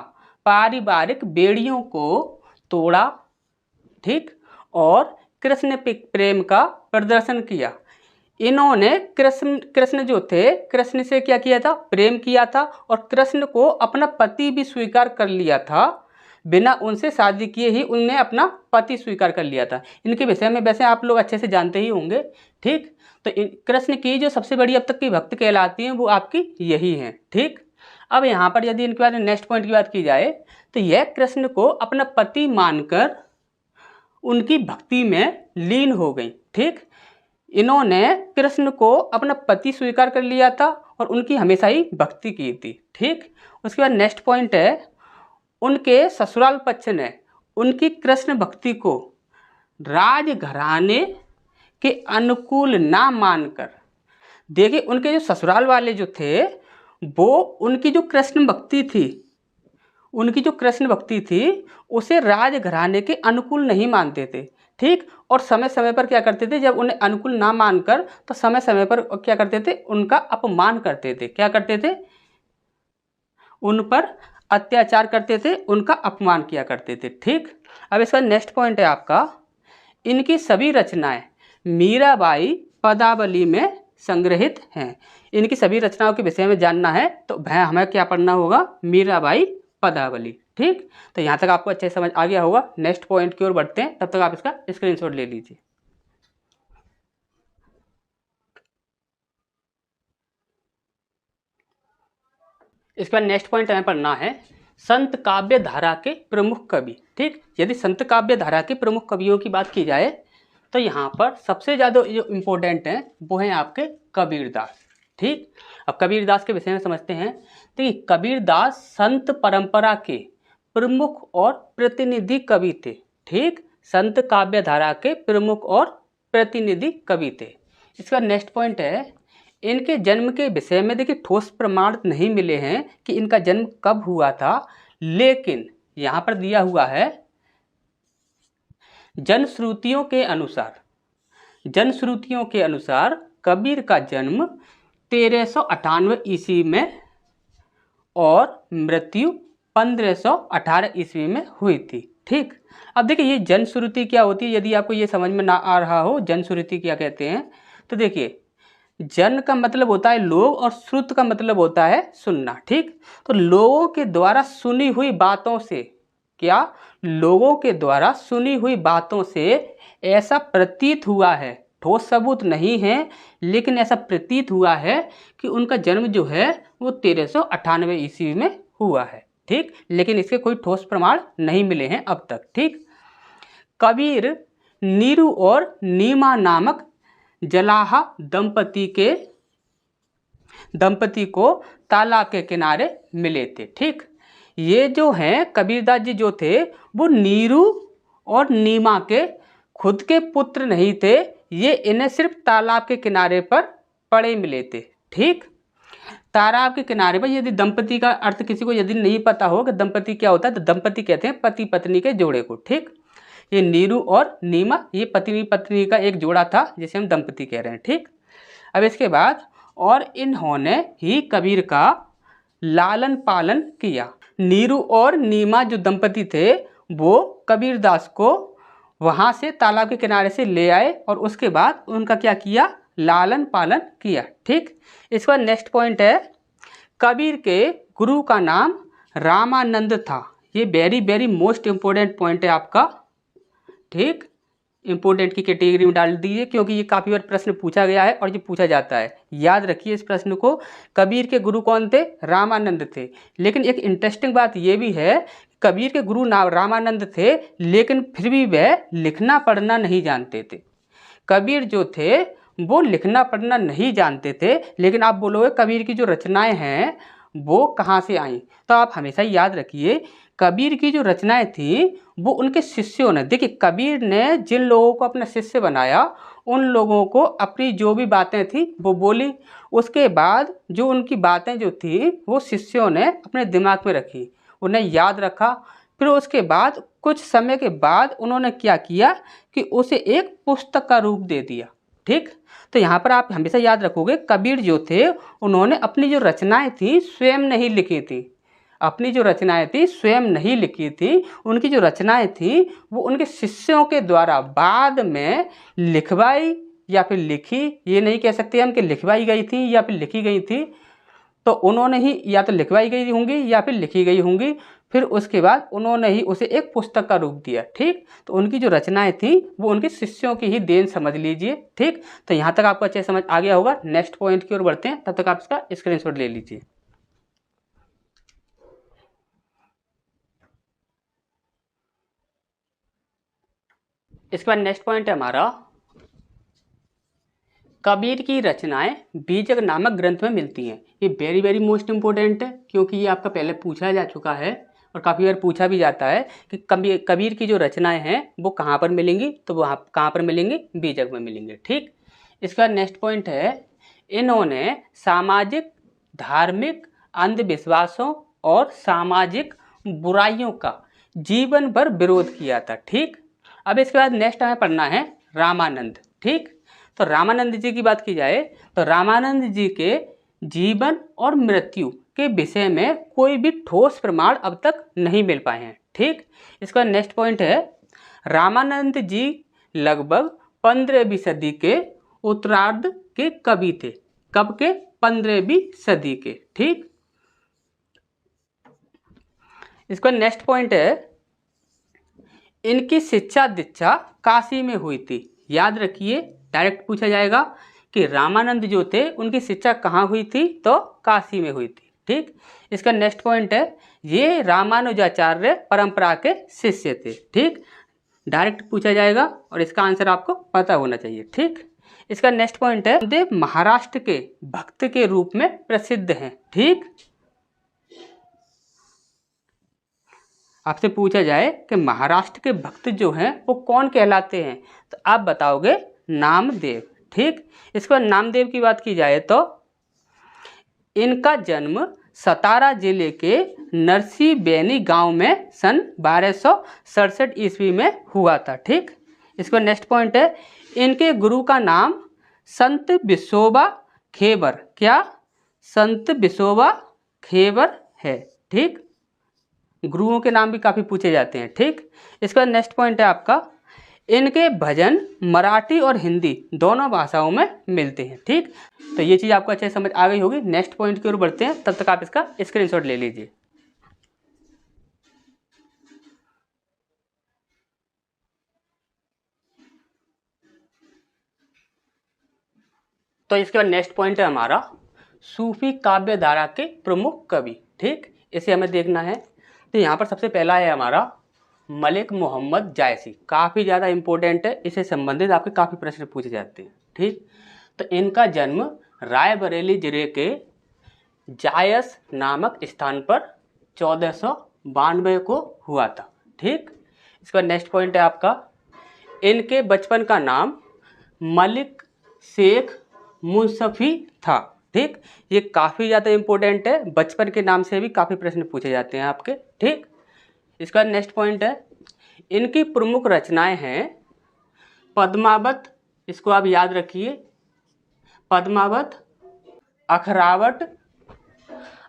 पारिवारिक बेड़ियों को तोड़ा, ठीक, और कृष्ण प्रेम का प्रदर्शन किया। इन्होंने कृष्ण जो थे, कृष्ण से क्या किया था, प्रेम किया था, और कृष्ण को अपना पति भी स्वीकार कर लिया था। बिना उनसे शादी किए ही उनने अपना पति स्वीकार कर लिया था। इनके विषय में वैसे आप लोग अच्छे से जानते ही होंगे, ठीक। तो कृष्ण की जो सबसे बड़ी अब तक की भक्त कहलाती हैं वो आपकी यही हैं, ठीक। अब यहाँ पर यदि इनके बारे में नेक्स्ट पॉइंट की बात की जाए तो यह कृष्ण को अपना पति मानकर उनकी भक्ति में लीन हो गई, ठीक। इन्होंने कृष्ण को अपना पति स्वीकार कर लिया था और उनकी हमेशा ही भक्ति की थी, ठीक। उसके बाद नेक्स्ट पॉइंट है, उनके ससुराल पक्ष ने उनकी कृष्ण भक्ति को राजघराने के अनुकूल ना मानकर, देखिए उनके जो ससुराल वाले जो थे वो उनकी जो कृष्ण भक्ति थी उसे राजघराने के अनुकूल नहीं मानते थे, ठीक। और समय समय पर क्या करते थे, जब उन्हें अनुकूल ना मानकर तो समय समय पर क्या करते थे, उनका अपमान करते थे। क्या करते थे, उन पर अत्याचार करते थे, उनका अपमान किया करते थे, ठीक। अब इसका नेक्स्ट पॉइंट है आपका, इनकी सभी रचनाएं मीराबाई पदावली में संग्रहित हैं। इनकी सभी रचनाओं के विषय में जानना है तो हमें क्या पढ़ना होगा, मीराबाई पदावली, ठीक। तो यहाँ तक आपको अच्छे समझ आ गया होगा। नेक्स्ट पॉइंट की ओर बढ़ते हैं, तब तक आप इसका स्क्रीनशॉट ले लीजिए। इसके बाद नेक्स्ट पॉइंट हमें पढ़ना है संत काव्य धारा के प्रमुख कवि। ठीक, यदि संत काव्य धारा के प्रमुख कवियों की बात की जाए तो यहाँ पर सबसे ज़्यादा जो इम्पोर्टेंट हैं वो हैं आपके कबीरदास। ठीक, अब कबीरदास के विषय में समझते हैं। देखिए, कबीरदास संत परंपरा के प्रमुख और प्रतिनिधि कवि थे। ठीक, संत काव्य धारा के प्रमुख और प्रतिनिधि कवि थे। इसका नेक्स्ट पॉइंट है इनके जन्म के विषय में देखिए ठोस प्रमाण नहीं मिले हैं कि इनका जन्म कब हुआ था, लेकिन यहाँ पर दिया हुआ है जनश्रुतियों के अनुसार कबीर का जन्म 1398 ईस्वी में और मृत्यु 1518 ईस्वी में हुई थी। ठीक, अब देखिए ये जनश्रुति क्या होती है, यदि आपको ये समझ में ना आ रहा हो जनश्रुति क्या कहते हैं, तो देखिए जन का मतलब होता है लोग और श्रुत का मतलब होता है सुनना। ठीक, तो लोगों के द्वारा सुनी हुई बातों से, क्या लोगों के द्वारा सुनी हुई बातों से ऐसा प्रतीत हुआ है, ठोस सबूत नहीं है लेकिन ऐसा प्रतीत हुआ है कि उनका जन्म जो है वो 1398 ईस्वी में हुआ है। ठीक, लेकिन इसके कोई ठोस प्रमाण नहीं मिले हैं अब तक। ठीक, कबीर नीरू और नीमा नामक जलाहा दंपति को तालाब के किनारे मिले थे। ठीक, ये जो हैं कबीरदास जी जो थे वो नीरू और नीमा के खुद के पुत्र नहीं थे, ये इन्हें सिर्फ तालाब के किनारे पर पड़े मिले थे। ठीक, तालाब के किनारे पर, यदि दंपति का अर्थ किसी को यदि नहीं पता हो कि दंपति क्या होता है, तो दंपति कहते हैं पति पत्नी के जोड़े को। ठीक, ये नीरू और नीमा ये पति पत्नी का एक जोड़ा था जिसे हम दंपति कह रहे हैं। ठीक, अब इसके बाद और इन्होंने ही कबीर का लालन पालन किया। नीरू और नीमा जो दंपति थे वो कबीरदास को वहाँ से तालाब के किनारे से ले आए और उसके बाद उनका क्या किया, लालन पालन किया। ठीक, इसके बाद नेक्स्ट पॉइंट है कबीर के गुरु का नाम रामानंद था। ये very very most important point है आपका। ठीक, इंपोर्टेंट की कैटेगरी में डाल दीजिए क्योंकि ये काफ़ी बार प्रश्न पूछा गया है और ये पूछा जाता है, याद रखिए इस प्रश्न को। कबीर के गुरु कौन थे, रामानंद थे। लेकिन एक इंटरेस्टिंग बात ये भी है कबीर के गुरु रामानंद थे लेकिन फिर भी वह लिखना पढ़ना नहीं जानते थे। कबीर जो थे वो लिखना पढ़ना नहीं जानते थे, लेकिन आप बोलोगे कबीर की जो रचनाएं हैं वो कहाँ से आई, तो आप हमेशा याद रखिए कबीर की जो रचनाएं थी वो उनके शिष्यों ने, देखिए कबीर ने जिन लोगों को अपना शिष्य बनाया उन लोगों को अपनी जो भी बातें थी वो बोली, उसके बाद जो उनकी बातें जो थी वो शिष्यों ने अपने दिमाग में रखी, उन्हें याद रखा। फिर उसके बाद कुछ समय के बाद उन्होंने क्या किया कि उसे एक पुस्तक का रूप दे दिया। ठीक, तो यहाँ पर आप हमेशा याद रखोगे कबीर जो थे उन्होंने अपनी जो रचनाएं थी स्वयं नहीं लिखी थी, अपनी जो रचनाएं थी स्वयं नहीं लिखी थी, उनकी जो रचनाएं थी वो उनके शिष्यों के द्वारा बाद में लिखवाई या फिर लिखी, ये नहीं कह सकते हम कि लिखवाई गई थी या फिर लिखी गई थी, तो उन्होंने ही या तो लिखवाई गई होंगी या फिर लिखी गई होंगी, फिर उसके बाद उन्होंने ही उसे एक पुस्तक का रूप दिया। ठीक, तो उनकी जो रचनाएं थी वो उनके शिष्यों की ही देन समझ लीजिए। ठीक, तो यहाँ तक आपको अच्छे समझ आ गया होगा। नेक्स्ट पॉइंट की ओर बढ़ते हैं, तब तक आप इसका स्क्रीनशॉट ले लीजिए। इसके बाद नेक्स्ट पॉइंट है हमारा कबीर की रचनाएं बीजक नामक ग्रंथ में मिलती हैं। ये वेरी वेरी मोस्ट इंपॉर्टेंट है क्योंकि ये आपका पहले पूछा जा चुका है और काफ़ी बार पूछा भी जाता है कि कबीर की जो रचनाएं हैं वो कहाँ पर मिलेंगी, तो वहाँ कहाँ पर मिलेंगी, बीजक में मिलेंगे। ठीक, इसके बाद नेक्स्ट पॉइंट है इन्होंने सामाजिक धार्मिक अंधविश्वासों और सामाजिक बुराइयों का जीवन भर विरोध किया था। ठीक, अब इसके बाद नेक्स्ट हमें पढ़ना है रामानंद। ठीक, तो रामानंद जी की बात की जाए तो रामानंद जी के जीवन और मृत्यु के विषय में कोई भी ठोस प्रमाण अब तक नहीं मिल पाए हैं। ठीक, इसका नेक्स्ट पॉइंट है रामानंद जी लगभग 15वीं सदी के उत्तरार्ध के कवि थे। कब के, 15वीं सदी के। ठीक, इसका नेक्स्ट पॉइंट है इनकी शिक्षा दीक्षा काशी में हुई थी। याद रखिए डायरेक्ट पूछा जाएगा कि रामानंद जो थे उनकी शिक्षा कहाँ हुई थी, तो काशी में हुई थी। ठीक। इसका नेक्स्ट पॉइंट है ये रामानुजाचार्य परंपरा के शिष्य थे। ठीक, डायरेक्ट पूछा जाएगा और इसका आंसर आपको पता होना चाहिए। ठीक, इसका नेक्स्ट पॉइंट है देव महाराष्ट्र के भक्त के रूप में प्रसिद्ध हैं। ठीक, आपसे पूछा जाए कि महाराष्ट्र के भक्त जो हैं वो कौन कहलाते हैं, तो आप बताओगे नामदेव। ठीक, इसके बाद नामदेव की बात की जाए तो इनका जन्म सतारा जिले के नरसीबेनी गांव में सन 1267 ईस्वी में हुआ था। ठीक, इसका नेक्स्ट पॉइंट है इनके गुरु का नाम संत विसोबा खेबर, क्या संत विसोबा खेबर है। ठीक, गुरुओं के नाम भी काफ़ी पूछे जाते हैं। ठीक, इसका नेक्स्ट पॉइंट है आपका इनके भजन मराठी और हिंदी दोनों भाषाओं में मिलते हैं। ठीक, तो ये चीज़ आपको अच्छे समझ आ गई होगी। नेक्स्ट पॉइंट की ओर बढ़ते हैं, तब तक आप इसका स्क्रीनशॉट ले लीजिए। तो इसके बाद नेक्स्ट पॉइंट है हमारा सूफी काव्य धारा के प्रमुख कवि। ठीक, इसे हमें देखना है। तो यहाँ पर सबसे पहला है हमारा मलिक मोहम्मद जायसी, काफ़ी ज़्यादा इंपॉर्टेंट है, इससे संबंधित आपके काफ़ी प्रश्न पूछे जाते हैं। ठीक, तो इनका जन्म रायबरेली जिले के जायस नामक स्थान पर 1492 को हुआ था। ठीक, इसका नेक्स्ट पॉइंट है आपका इनके बचपन का नाम मलिक शेख मुंसफी था। ठीक, ये काफ़ी ज़्यादा इंपॉर्टेंट है, बचपन के नाम से भी काफ़ी प्रश्न पूछे जाते हैं आपके। ठीक, इसका नेक्स्ट पॉइंट है इनकी प्रमुख रचनाएं हैं पद्मावत, इसको आप याद रखिए, पद्मावत, अखरावट,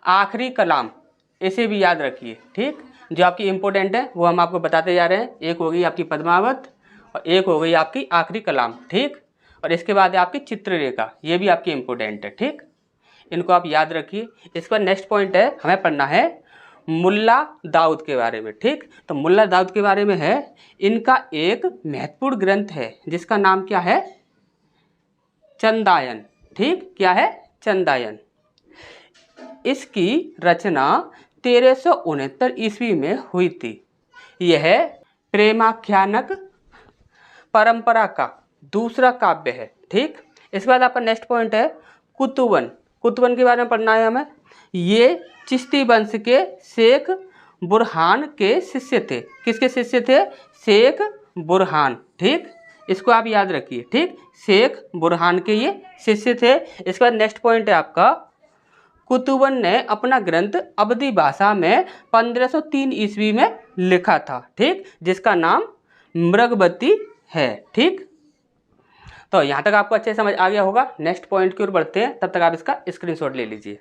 आखिरी कलाम, इसे भी याद रखिए। ठीक, जो आपकी इंपॉर्टेंट है वो हम आपको बताते जा रहे हैं। एक हो गई आपकी पद्मावत और एक हो गई आपकी आखिरी कलाम। ठीक, और इसके बाद है आपकी चित्ररेखा, ये भी आपकी इंपॉर्टेंट है। ठीक, इनको आप याद रखिए। इसका नेक्स्ट पॉइंट है हमें पढ़ना है मुल्ला दाऊद के बारे में। ठीक, तो मुल्ला दाऊद के बारे में है इनका एक महत्वपूर्ण ग्रंथ है जिसका नाम क्या है चंदायन। ठीक, क्या है चंदायन। इसकी रचना 1369 ईस्वी में हुई थी। यह प्रेमाख्यानक परंपरा का दूसरा काव्य है। ठीक, इसके बाद आपका नेक्स्ट पॉइंट है कुतुबन। कुतुबन के बारे में पढ़ना है हमें। ये चिश्ती वंश के शेख बुरहान के शिष्य थे। किसके शिष्य थे? शेख बुरहान। ठीक, इसको आप याद रखिए। ठीक, शेख बुरहान के ये शिष्य थे। इसके बाद नेक्स्ट पॉइंट है आपका कुतुबन ने अपना ग्रंथ अवधी भाषा में 1503 ईस्वी में लिखा था। ठीक, जिसका नाम मृगवती है। ठीक, तो यहाँ तक आपको अच्छे समझ आ गया होगा। नेक्स्ट पॉइंट की ओर बढ़ते हैं, तब तक आप इसका स्क्रीनशॉट ले लीजिए।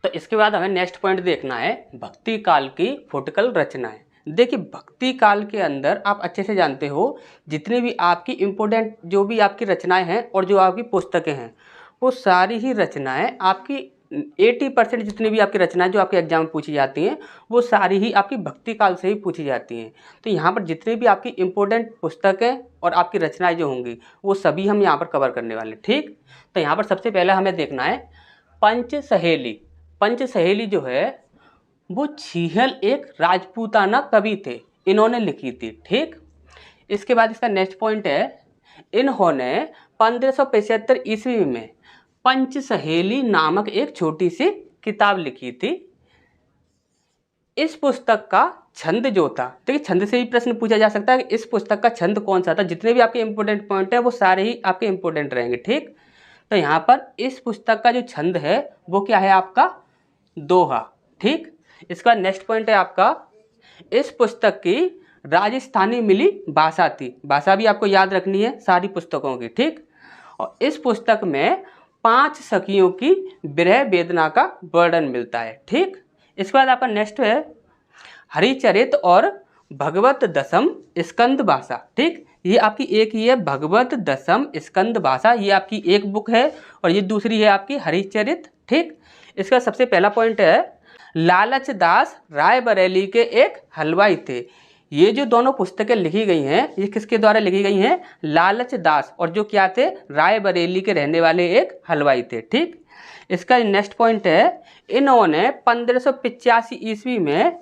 तो इसके बाद हमें नेक्स्ट पॉइंट देखना है भक्ति काल की फुटकल रचनाएं। देखिए, भक्ति काल के अंदर आप अच्छे से जानते हो जितने भी आपकी इम्पोर्टेंट जो भी आपकी रचनाएं हैं और जो आपकी पुस्तकें हैं वो सारी ही रचनाएं आपकी 80% जितनी भी आपकी रचनाएं जो आपके एग्जाम में पूछी जाती हैं वो सारी ही आपकी भक्ति काल से ही पूछी जाती हैं। तो यहाँ पर जितनी भी आपकी इम्पोर्टेंट पुस्तकें और आपकी रचनाएं जो होंगी वो सभी हम यहाँ पर कवर करने वाले हैं। ठीक, तो यहाँ पर सबसे पहले हमें देखना है पंच सहेली। पंच सहेली जो है वो छीहल एक राजपूताना कवि थे, इन्होंने लिखी थी। ठीक, इसके बाद इसका नेक्स्ट पॉइंट है इन्होंने 1575 ईस्वी में पंच सहेली नामक एक छोटी सी किताब लिखी थी। इस पुस्तक का छंद जो था, देखिए छंद से ही प्रश्न पूछा जा सकता है कि इस पुस्तक का छंद कौन सा था। जितने भी आपके इंपॉर्टेंट पॉइंट है वो सारे ही आपके इंपॉर्टेंट रहेंगे। ठीक, तो यहाँ पर इस पुस्तक का जो छंद है वो क्या है आपका दोहा। ठीक, इसका नेक्स्ट पॉइंट है आपका इस पुस्तक की राजस्थानी मिली भाषा थी। भाषा भी आपको याद रखनी है सारी पुस्तकों की। ठीक, और इस पुस्तक में 5 सखियों की विरह वेदना का वर्णन मिलता है। ठीक, इसके बाद आपका नेक्स्ट है हरिचरित और भगवत दशम स्कंद भाषा। ठीक, ये आपकी एक ही है भगवत दशम स्कंद भाषा, ये आपकी एक बुक है और ये दूसरी है आपकी हरिचरित। ठीक, इसका सबसे पहला पॉइंट है लालच दास रायबरेली के एक हलवाई थे। ये जो दोनों पुस्तकें लिखी गई हैं ये किसके द्वारा लिखी गई हैं? लालच दास, और जो क्या थे? रायबरेली के रहने वाले एक हलवाई थे। ठीक, इसका नेक्स्ट पॉइंट है, इन्होंने 1585 ईस्वी में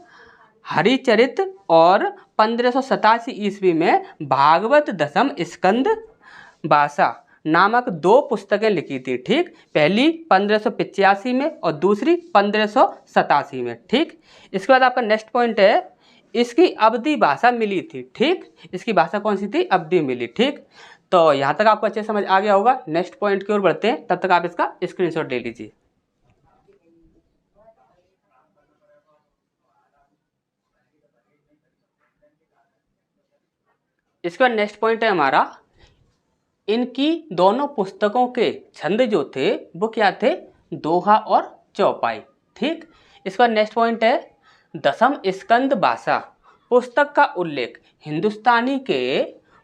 हरिचरित और 1587 ईस्वी में भागवत दशम स्कंद भाषा नामक 2 पुस्तकें लिखी थी। ठीक, पहली 1585 में और दूसरी 1587 में। ठीक, इसके बाद आपका नेक्स्ट पॉइंट है, इसकी अवधी भाषा मिली थी। ठीक, इसकी भाषा कौन सी थी? अवधी मिली। ठीक, तो यहाँ तक आपको अच्छे समझ आ गया होगा। नेक्स्ट पॉइंट की ओर बढ़ते हैं, तब तक आप इसका स्क्रीनशॉट ले लीजिए। इसके बाद नेक्स्ट पॉइंट है हमारा, इनकी दोनों पुस्तकों के छंद जो थे वो क्या थे? दोहा और चौपाई। ठीक, इसका नेक्स्ट पॉइंट है, दशम स्कंद भाषा पुस्तक का उल्लेख हिंदुस्तानी के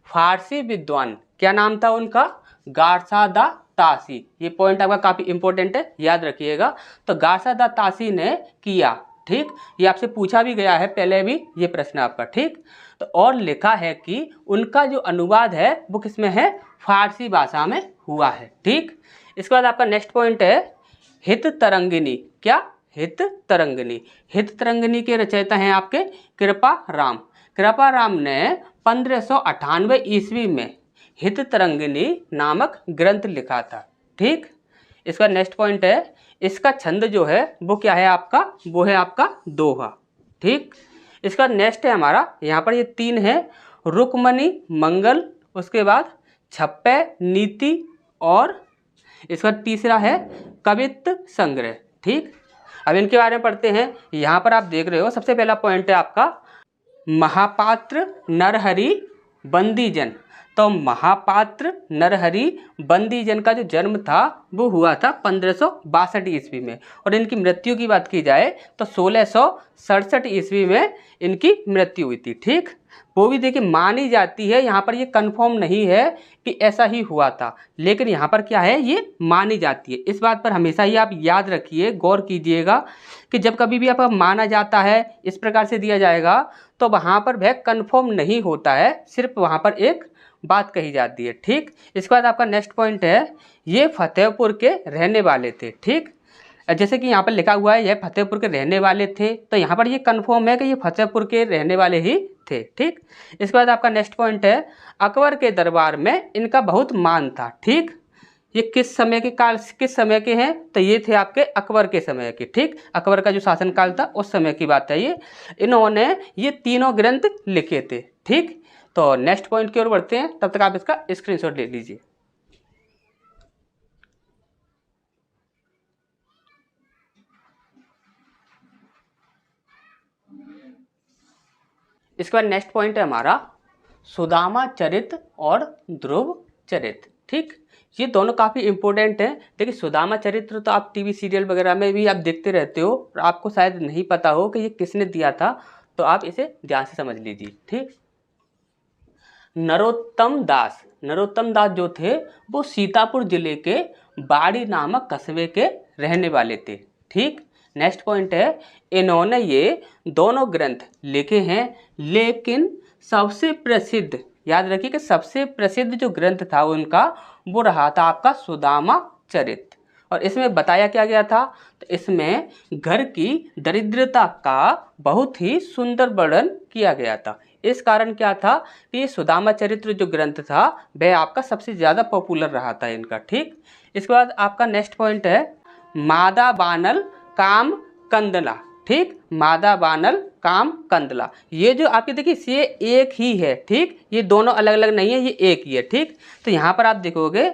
फारसी विद्वान, क्या नाम था उनका? गारसादा तासी। ये पॉइंट आपका काफी इंपॉर्टेंट है, याद रखिएगा। तो गारसादा तासी ने किया। ठीक, ये आपसे पूछा भी गया है पहले भी ये प्रश्न आपका। ठीक, तो और लिखा है कि उनका जो अनुवाद है वो किसमें है? फारसी भाषा में हुआ है। ठीक, इसके बाद आपका नेक्स्ट पॉइंट है, हित तरंगिनी। क्या? हित तरंगिनी। हित तरंगिनी के रचयिता हैं आपके कृपा राम। कृपा राम ने 1598 ईस्वी में हित तरंगिनी नामक ग्रंथ लिखा था। ठीक, इसका नेक्स्ट पॉइंट है, इसका छंद जो है वो क्या है आपका? वो है आपका दोहा। ठीक, इसका नेक्स्ट है हमारा, यहाँ पर ये 3 है, रुक्मणी मंगल, उसके बाद छप्पे नीति, और इसका तीसरा है कवित्त संग्रह। ठीक, अब इनके बारे में पढ़ते हैं। यहाँ पर आप देख रहे हो, सबसे पहला पॉइंट है आपका महापात्र नरहरि बंदीजन। तो महापात्र नरहरि बंदीजन का जो जन्म था वो हुआ था 1562 ईस्वी में, और इनकी मृत्यु की बात की जाए तो 1667 ईस्वी में इनकी मृत्यु हुई थी। ठीक, वो भी देखिए मानी जाती है, यहाँ पर ये कंफर्म नहीं है कि ऐसा ही हुआ था, लेकिन यहाँ पर क्या है, ये मानी जाती है। इस बात पर हमेशा ही आप याद रखिए, गौर कीजिएगा कि जब कभी भी आपका माना जाता है इस प्रकार से दिया जाएगा तो वहाँ पर वह कंफर्म नहीं होता है, सिर्फ वहाँ पर एक बात कही जाती है। ठीक, इसके बाद आपका नेक्स्ट पॉइंट है, ये फतेहपुर के रहने वाले थे। ठीक, जैसे कि यहाँ पर लिखा हुआ है यह फतेहपुर के रहने वाले थे, तो यहाँ पर ये कंफर्म है कि ये फतेहपुर के रहने वाले ही थे। ठीक, इसके बाद आपका नेक्स्ट पॉइंट है, अकबर के दरबार में इनका बहुत मान था। ठीक, ये किस समय के काल, किस समय के हैं? तो ये थे आपके अकबर के समय के। ठीक, अकबर का जो शासनकाल था उस समय की बात है ये। इन्होंने ये तीनों ग्रंथ लिखे थे। ठीक, तो नेक्स्ट पॉइंट की ओर बढ़ते हैं, तब तक आप इसका स्क्रीनशॉट ले लीजिए। इसके बाद नेक्स्ट पॉइंट है हमारा सुदामा चरित और ध्रुव चरित। ठीक, ये दोनों काफ़ी इंपॉर्टेंट हैं। देखिए सुदामा चरित्र तो आप टीवी सीरियल वगैरह में भी आप देखते रहते हो, और आपको शायद नहीं पता हो कि ये किसने दिया था, तो आप इसे ध्यान से समझ लीजिए। ठीक, नरोत्तम दास जो थे वो सीतापुर जिले के बाड़ी नामक कस्बे के रहने वाले थे। ठीक, नेक्स्ट पॉइंट है, इन्होंने ये दोनों ग्रंथ लिखे हैं, लेकिन सबसे प्रसिद्ध, याद रखिए कि सबसे प्रसिद्ध जो ग्रंथ था उनका वो रहा था आपका सुदामा चरित। और इसमें बताया क्या गया था? तो इसमें घर की दरिद्रता का बहुत ही सुंदर वर्णन किया गया था। इस कारण क्या था कि ये सुदामा चरित्र जो ग्रंथ था वह आपका सबसे ज़्यादा पॉपुलर रहा था इनका। ठीक, इसके बाद आपका नेक्स्ट पॉइंट है मादा बानल काम कंदला। ठीक, मादा बानल काम कंदला, ये जो आपके देखिए ये एक ही है। ठीक, ये दोनों अलग अलग नहीं है, ये एक ही है। ठीक, तो यहाँ पर आप देखोगे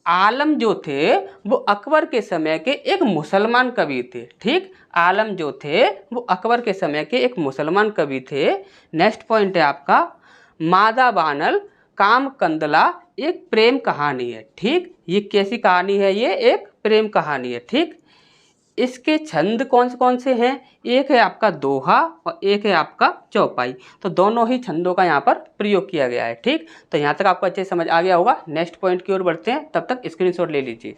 आलम जो थे वो अकबर के समय के एक मुसलमान कवि थे। ठीक, आलम जो थे वो अकबर के समय के एक मुसलमान कवि थे। नेक्स्ट पॉइंट है आपका मादा बानल काम कंदला एक प्रेम कहानी है। ठीक, ये कैसी कहानी है? ये एक प्रेम कहानी है। ठीक, इसके छंद कौन से हैं? एक है आपका दोहा और एक है आपका चौपाई, तो दोनों ही छंदों का यहाँ पर प्रयोग किया गया है। ठीक, तो यहाँ तक आपको अच्छे से समझ आ गया होगा। नेक्स्ट पॉइंट की ओर बढ़ते हैं, तब तक स्क्रीनशॉट ले लीजिए।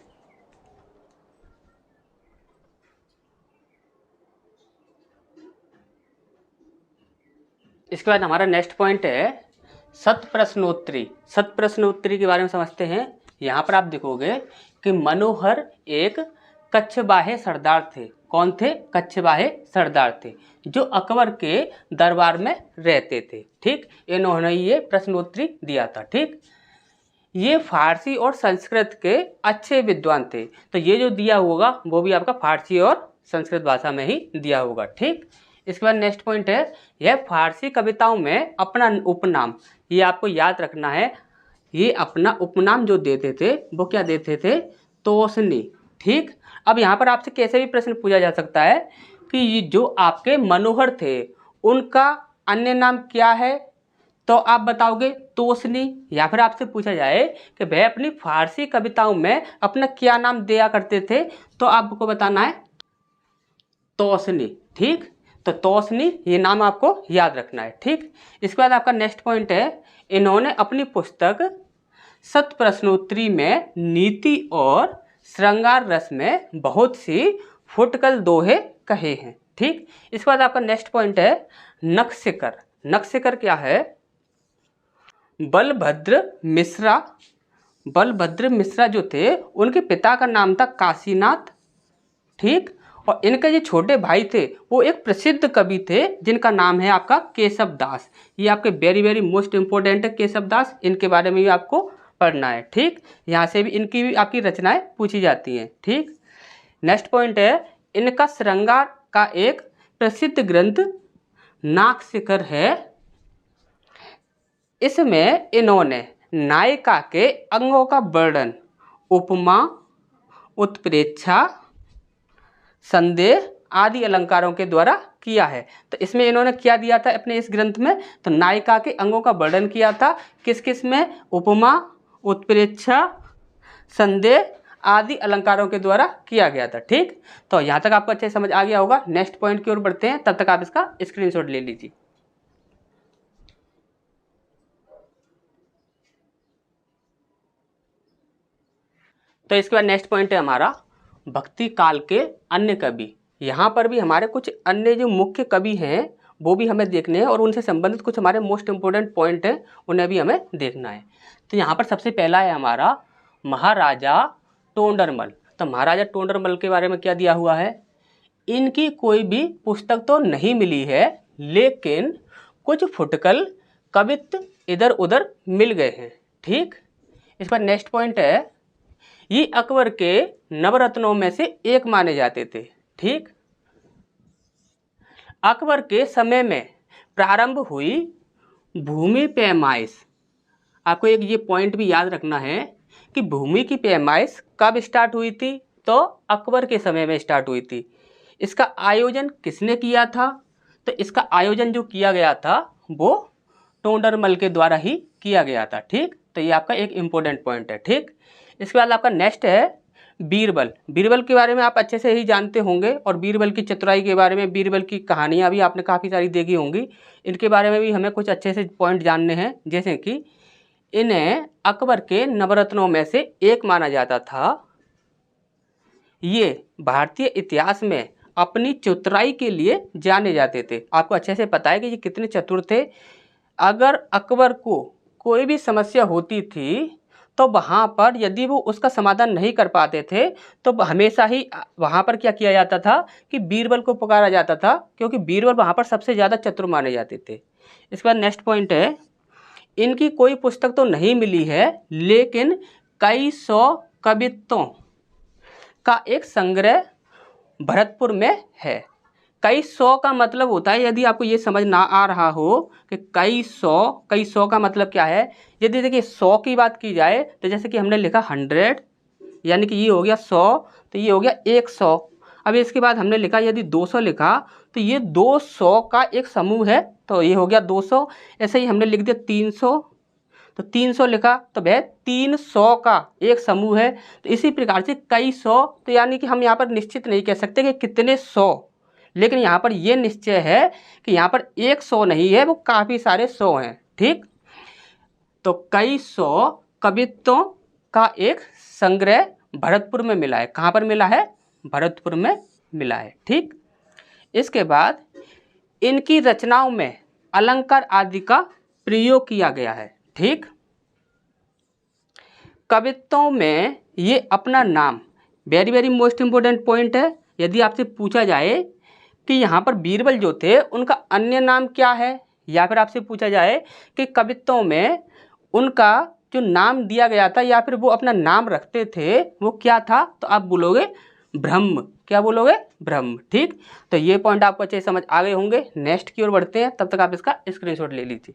इसके बाद हमारा नेक्स्ट पॉइंट है सत प्रश्नोत्तरी। सत प्रश्नोत्तरी के बारे में समझते हैं। यहाँ पर आप देखोगे कि मनोहर एक कच्छवाहे सरदार थे। कौन थे? कच्छवाहे सरदार थे जो अकबर के दरबार में रहते थे। ठीक, इन्होंने ये प्रश्नोत्तरी दिया था। ठीक, ये फारसी और संस्कृत के अच्छे विद्वान थे। तो ये जो दिया होगा वो भी आपका फारसी और संस्कृत भाषा में ही दिया होगा। ठीक, इसके बाद नेक्स्ट पॉइंट है यह फारसी कविताओं में अपना उपनाम, ये आपको याद रखना है, ये अपना उपनाम जो देते थे वो क्या देते थे? तोसनी। ठीक, अब यहाँ पर आपसे कैसे भी प्रश्न पूछा जा सकता है कि ये जो आपके मनोहर थे उनका अन्य नाम क्या है, तो आप बताओगे तोसनी। या फिर आपसे पूछा जाए कि वह अपनी फारसी कविताओं में अपना क्या नाम दिया करते थे, तो आपको बताना है तोसनी। ठीक, तो तोसनी ये नाम आपको याद रखना है। ठीक, इसके बाद आपका नेक्स्ट पॉइंट है इन्होंने अपनी पुस्तक सत प्रश्नोत्तरी में नीति और श्रृंगार रस में बहुत सी फुटकल दोहे कहे हैं। ठीक, इसके बाद आपका नेक्स्ट पॉइंट है नखशिकर। नखशिकर क्या है? बलभद्र मिश्रा। बलभद्र मिश्रा जो थे उनके पिता का नाम था काशीनाथ। ठीक, और इनके जो छोटे भाई थे वो एक प्रसिद्ध कवि थे जिनका नाम है आपका केशव दास। ये आपके वेरी वेरी मोस्ट इंपॉर्टेंट है केशव दास, इनके बारे में भी आपको पढ़ना है। ठीक, यहाँ से भी इनकी भी आपकी रचनाएं पूछी जाती हैं। ठीक, नेक्स्ट पॉइंट है इनका श्रृंगार का एक प्रसिद्ध ग्रंथ नागशिखर है। इसमें इन्होंने नायिका के अंगों का वर्णन उपमा, उत्प्रेक्षा, संदेह आदि अलंकारों के द्वारा किया है। तो इसमें इन्होंने क्या दिया था अपने इस ग्रंथ में? तो नायिका के अंगों का वर्णन किया था। किस किस में? उपमा, उत्प्रेक्षा, संदेह आदि अलंकारों के द्वारा किया गया था। ठीक, तो यहाँ तक आपको अच्छे समझ आ गया होगा। नेक्स्ट पॉइंट की ओर बढ़ते हैं, तब तक आप इसका स्क्रीनशॉट ले लीजिए। तो इसके बाद नेक्स्ट पॉइंट है हमारा भक्ति काल के अन्य कवि। यहाँ पर भी हमारे कुछ अन्य जो मुख्य कवि हैं वो भी हमें देखने हैं और उनसे संबंधित कुछ हमारे मोस्ट इंपोर्टेंट पॉइंट हैं उन्हें भी हमें देखना है। तो यहाँ पर सबसे पहला है हमारा महाराजा टोंडरमल। तो महाराजा टोंडरमल के बारे में क्या दिया हुआ है? इनकी कोई भी पुस्तक तो नहीं मिली है लेकिन कुछ फुटकल कवित्व इधर उधर मिल गए हैं। ठीक, इस पर नेक्स्ट पॉइंट है ये अकबर के नवरत्नों में से एक माने जाते थे। ठीक, अकबर के समय में प्रारंभ हुई भूमि पैमाइश। आपको एक ये पॉइंट भी याद रखना है कि भूमि की पैमाइश कब स्टार्ट हुई थी? तो अकबर के समय में स्टार्ट हुई थी। इसका आयोजन किसने किया था? तो इसका आयोजन जो किया गया था वो टोंडरमल के द्वारा ही किया गया था। ठीक, तो ये आपका एक इम्पोर्टेंट पॉइंट है। ठीक, इसके बाद आपका नेक्स्ट है बीरबल। बीरबल के बारे में आप अच्छे से ही जानते होंगे और बीरबल की चतुराई के बारे में, बीरबल की कहानियाँ भी आपने काफ़ी सारी देखी होंगी। इनके बारे में भी हमें कुछ अच्छे से पॉइंट जानने हैं, जैसे कि इन्हें अकबर के नवरत्नों में से एक माना जाता था। ये भारतीय इतिहास में अपनी चतुराई के लिए जाने जाते थे। आपको अच्छे से पता है कि ये कितने चतुर थे। अगर अकबर को कोई भी समस्या होती थी तो वहाँ पर यदि वो उसका समाधान नहीं कर पाते थे तो हमेशा ही वहाँ पर क्या किया जाता था कि बीरबल को पुकारा जाता था, क्योंकि बीरबल वहाँ पर सबसे ज़्यादा चतुर माने जाते थे। इसके बाद नेक्स्ट पॉइंट है इनकी कोई पुस्तक तो नहीं मिली है लेकिन कई सौ कवित्वों का एक संग्रह भरतपुर में है। कई सौ का मतलब होता है, यदि आपको ये समझ ना आ रहा हो कि कई सौ का मतलब क्या है, यदि देखिए 100 की बात की जाए तो जैसे कि हमने लिखा 100 यानी कि ये हो गया 100, तो ये हो गया 100। अब इसके बाद हमने लिखा यदि 200 लिखा तो ये 200 का एक समूह है, तो ये हो गया 200। ऐसे ही हमने लिख दिया 300, तो 300 लिखा तो वह 300 का एक समूह है। तो इसी प्रकार से कई सौ, तो यानी कि हम यहाँ पर निश्चित नहीं कह सकते कि कितने सौ, लेकिन यहाँ पर ये निश्चय है कि यहाँ पर 100 नहीं है, वो काफ़ी सारे 100 हैं। ठीक, तो कई सौ कवित्वों का एक संग्रह भरतपुर में मिला है। कहाँ पर मिला है? भरतपुर में मिला है। ठीक, इसके बाद इनकी रचनाओं में अलंकार आदि का प्रयोग किया गया है। ठीक, कवित्वों में ये अपना नाम, very very most important point है। यदि आपसे पूछा जाए कि यहाँ पर बीरबल जो थे उनका अन्य नाम क्या है, या फिर आपसे पूछा जाए कि कवित्वों में उनका जो नाम दिया गया था या फिर वो अपना नाम रखते थे वो क्या था, तो आप बोलोगे ब्रह्म। क्या बोलोगे? ब्रह्म। ठीक, तो ये पॉइंट आपको अच्छे से समझ आ गए होंगे। नेक्स्ट की ओर बढ़ते हैं, तब तक आप इसका स्क्रीनशॉट ले लीजिए।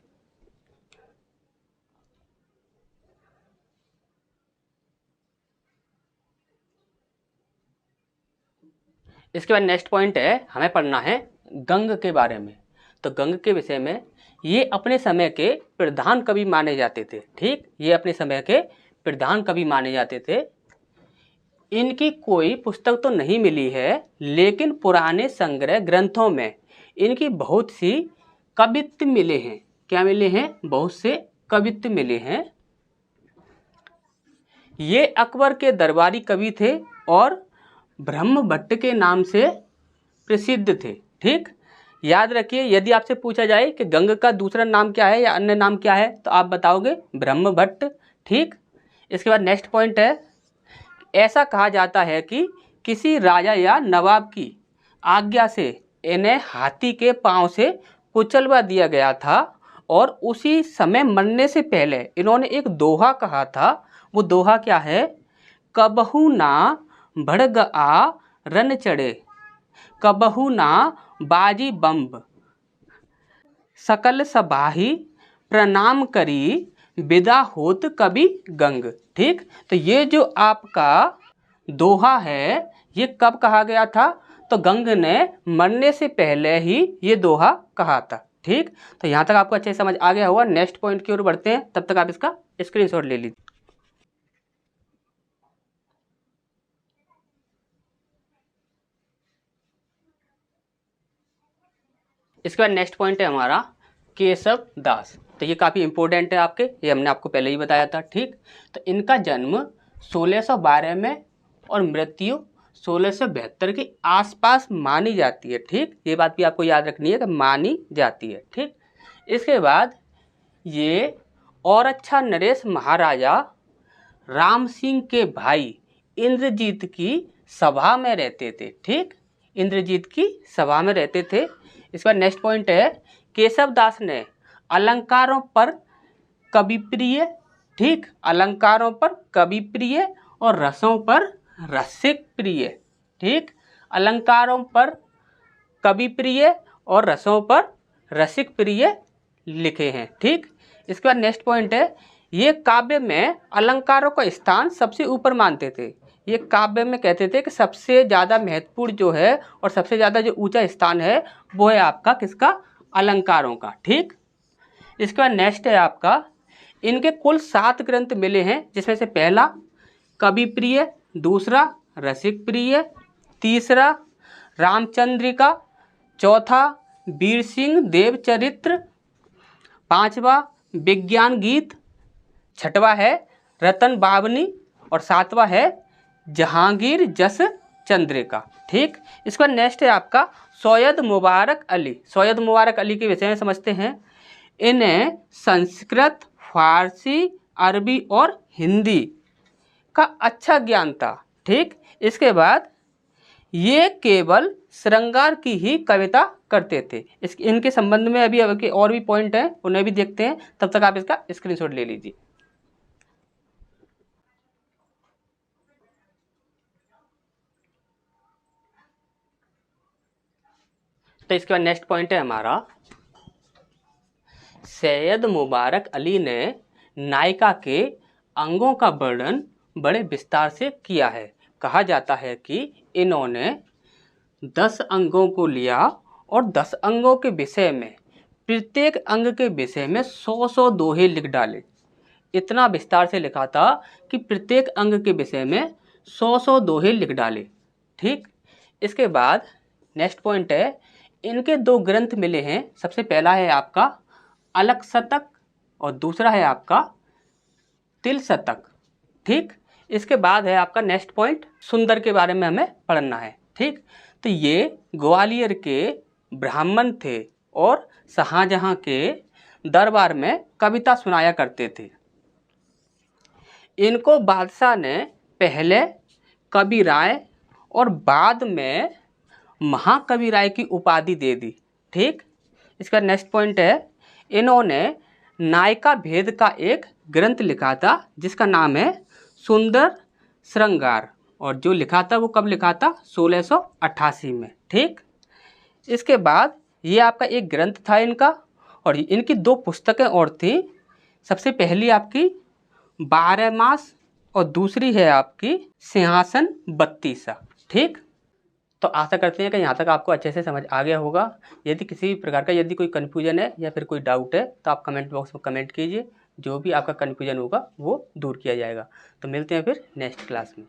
इसके बाद नेक्स्ट पॉइंट है, हमें पढ़ना है गंग के बारे में। तो गंग के विषय में, ये अपने समय के प्रधान कवि माने जाते थे। ठीक, ये अपने समय के प्रधान कवि माने जाते थे। इनकी कोई पुस्तक तो नहीं मिली है, लेकिन पुराने संग्रह ग्रंथों में इनकी बहुत सी कवित्त मिले हैं। क्या मिले हैं? बहुत से कवित्त मिले हैं। ये अकबर के दरबारी कवि थे और ब्रह्मभट्ट के नाम से प्रसिद्ध थे। ठीक, याद रखिए, यदि आपसे पूछा जाए कि गंग का दूसरा नाम क्या है या अन्य नाम क्या है, तो आप बताओगे ब्रह्मभट्ट। ठीक, इसके बाद नेक्स्ट पॉइंट है, ऐसा कहा जाता है कि किसी राजा या नवाब की आज्ञा से इन्हें हाथी के पांव से कुचलवा दिया गया था और उसी समय मरने से पहले इन्होंने एक दोहा कहा था। वो दोहा क्या है? कबहू ना भड़ग आ रन चढ़े, कबहू ना बाजी बम्ब, सकल सबाही प्रणाम करी, विदा होत कभी गंग। ठीक, तो ये जो आपका दोहा है ये कब कहा गया था? तो गंग ने मरने से पहले ही ये दोहा कहा था। ठीक, तो यहाँ तक आपको अच्छे से समझ आ गया होगा। नेक्स्ट पॉइंट की ओर बढ़ते हैं, तब तक आप इसका स्क्रीनशॉट ले लीजिए। इसके बाद नेक्स्ट पॉइंट है हमारा केशव दास। तो ये काफ़ी इंपॉर्टेंट है आपके, ये हमने आपको पहले ही बताया था। ठीक, तो इनका जन्म 1612 में और मृत्यु 1672 के आसपास मानी जाती है। ठीक, ये बात भी आपको याद रखनी है कि मानी जाती है। ठीक, इसके बाद ये और अच्छा नरेश महाराजा राम सिंह के भाई इंद्रजीत की सभा में रहते थे। ठीक, इंद्रजीत की सभा में रहते थे। इसका नेक्स्ट पॉइंट है, केशव दास ने अलंकारों पर कविप्रिय, ठीक, अलंकारों पर कविप्रिय और रसों पर रसिक प्रिय। ठीक, अलंकारों पर कविप्रिय और रसों पर रसिक प्रिय लिखे हैं। ठीक, इसके बाद नेक्स्ट पॉइंट है, ये काव्य में अलंकारों का स्थान सबसे ऊपर मानते थे। ये काव्य में कहते थे कि सबसे ज़्यादा महत्वपूर्ण जो है और सबसे ज़्यादा जो ऊंचा स्थान है वो है आपका किसका? अलंकारों का। ठीक, इसके बाद नेक्स्ट है आपका, इनके कुल 7 ग्रंथ मिले हैं, जिसमें से पहला कवि प्रिय, दूसरा रसिक प्रिय, तीसरा रामचंद्रिका, चौथा वीर सिंह देवचरित्र, पांचवा विज्ञान गीत, छठवा है रतन बावनी और सातवां है जहांगीर जस चंद्रिका। ठीक, इसका नेक्स्ट है आपका सैयद मुबारक अली। सैयद मुबारक अली के विषय में समझते हैं। इन्हें संस्कृत, फारसी, अरबी और हिंदी का अच्छा ज्ञान था। ठीक, इसके बाद ये केवल श्रृंगार की ही कविता करते थे। इनके संबंध में अभी और भी पॉइंट हैं, उन्हें भी देखते हैं, तब तक आप इसका स्क्रीनशॉट ले लीजिए। तो इसके बाद नेक्स्ट पॉइंट है हमारा, सैयद मुबारक अली ने नायिका के अंगों का वर्णन बड़े विस्तार से किया है। कहा जाता है कि इन्होंने 10 अंगों को लिया और 10 अंगों के विषय में, प्रत्येक अंग के विषय में 100 दोहे लिख डाले। इतना विस्तार से लिखा था कि प्रत्येक अंग के विषय में 100 दोहे लिख डाले। ठीक, इसके बाद नेक्स्ट पॉइंट है, इनके 2 ग्रंथ मिले हैं। सबसे पहला है आपका अलक शतक और दूसरा है आपका तिल शतक। ठीक, इसके बाद है आपका नेक्स्ट पॉइंट सुंदर के बारे में हमें पढ़ना है। ठीक, तो ये ग्वालियर के ब्राह्मण थे। और शाहजहां के दरबार में कविता सुनाया करते थे। इनको बादशाह ने पहले कवि राय और बाद में महाकवि राय की उपाधि दे दी। ठीक, इसका नेक्स्ट पॉइंट है, इन्होंने नायिका भेद का एक ग्रंथ लिखा था जिसका नाम है सुंदर श्रृंगार, और जो लिखा था वो कब लिखा था, 1688 में। ठीक, इसके बाद ये आपका एक ग्रंथ था इनका, और इनकी 2 पुस्तकें और थी। सबसे पहली आपकी 12 मास और दूसरी है आपकी सिंहासन बत्तीसा। ठीक, तो आशा करते हैं कि यहाँ तक आपको अच्छे से समझ आ गया होगा। यदि किसी भी प्रकार का यदि कोई कन्फ्यूजन है या फिर कोई डाउट है तो आप कमेंट बॉक्स में कमेंट कीजिए, जो भी आपका कन्फ्यूजन होगा वो दूर किया जाएगा। तो मिलते हैं फिर नेक्स्ट क्लास में।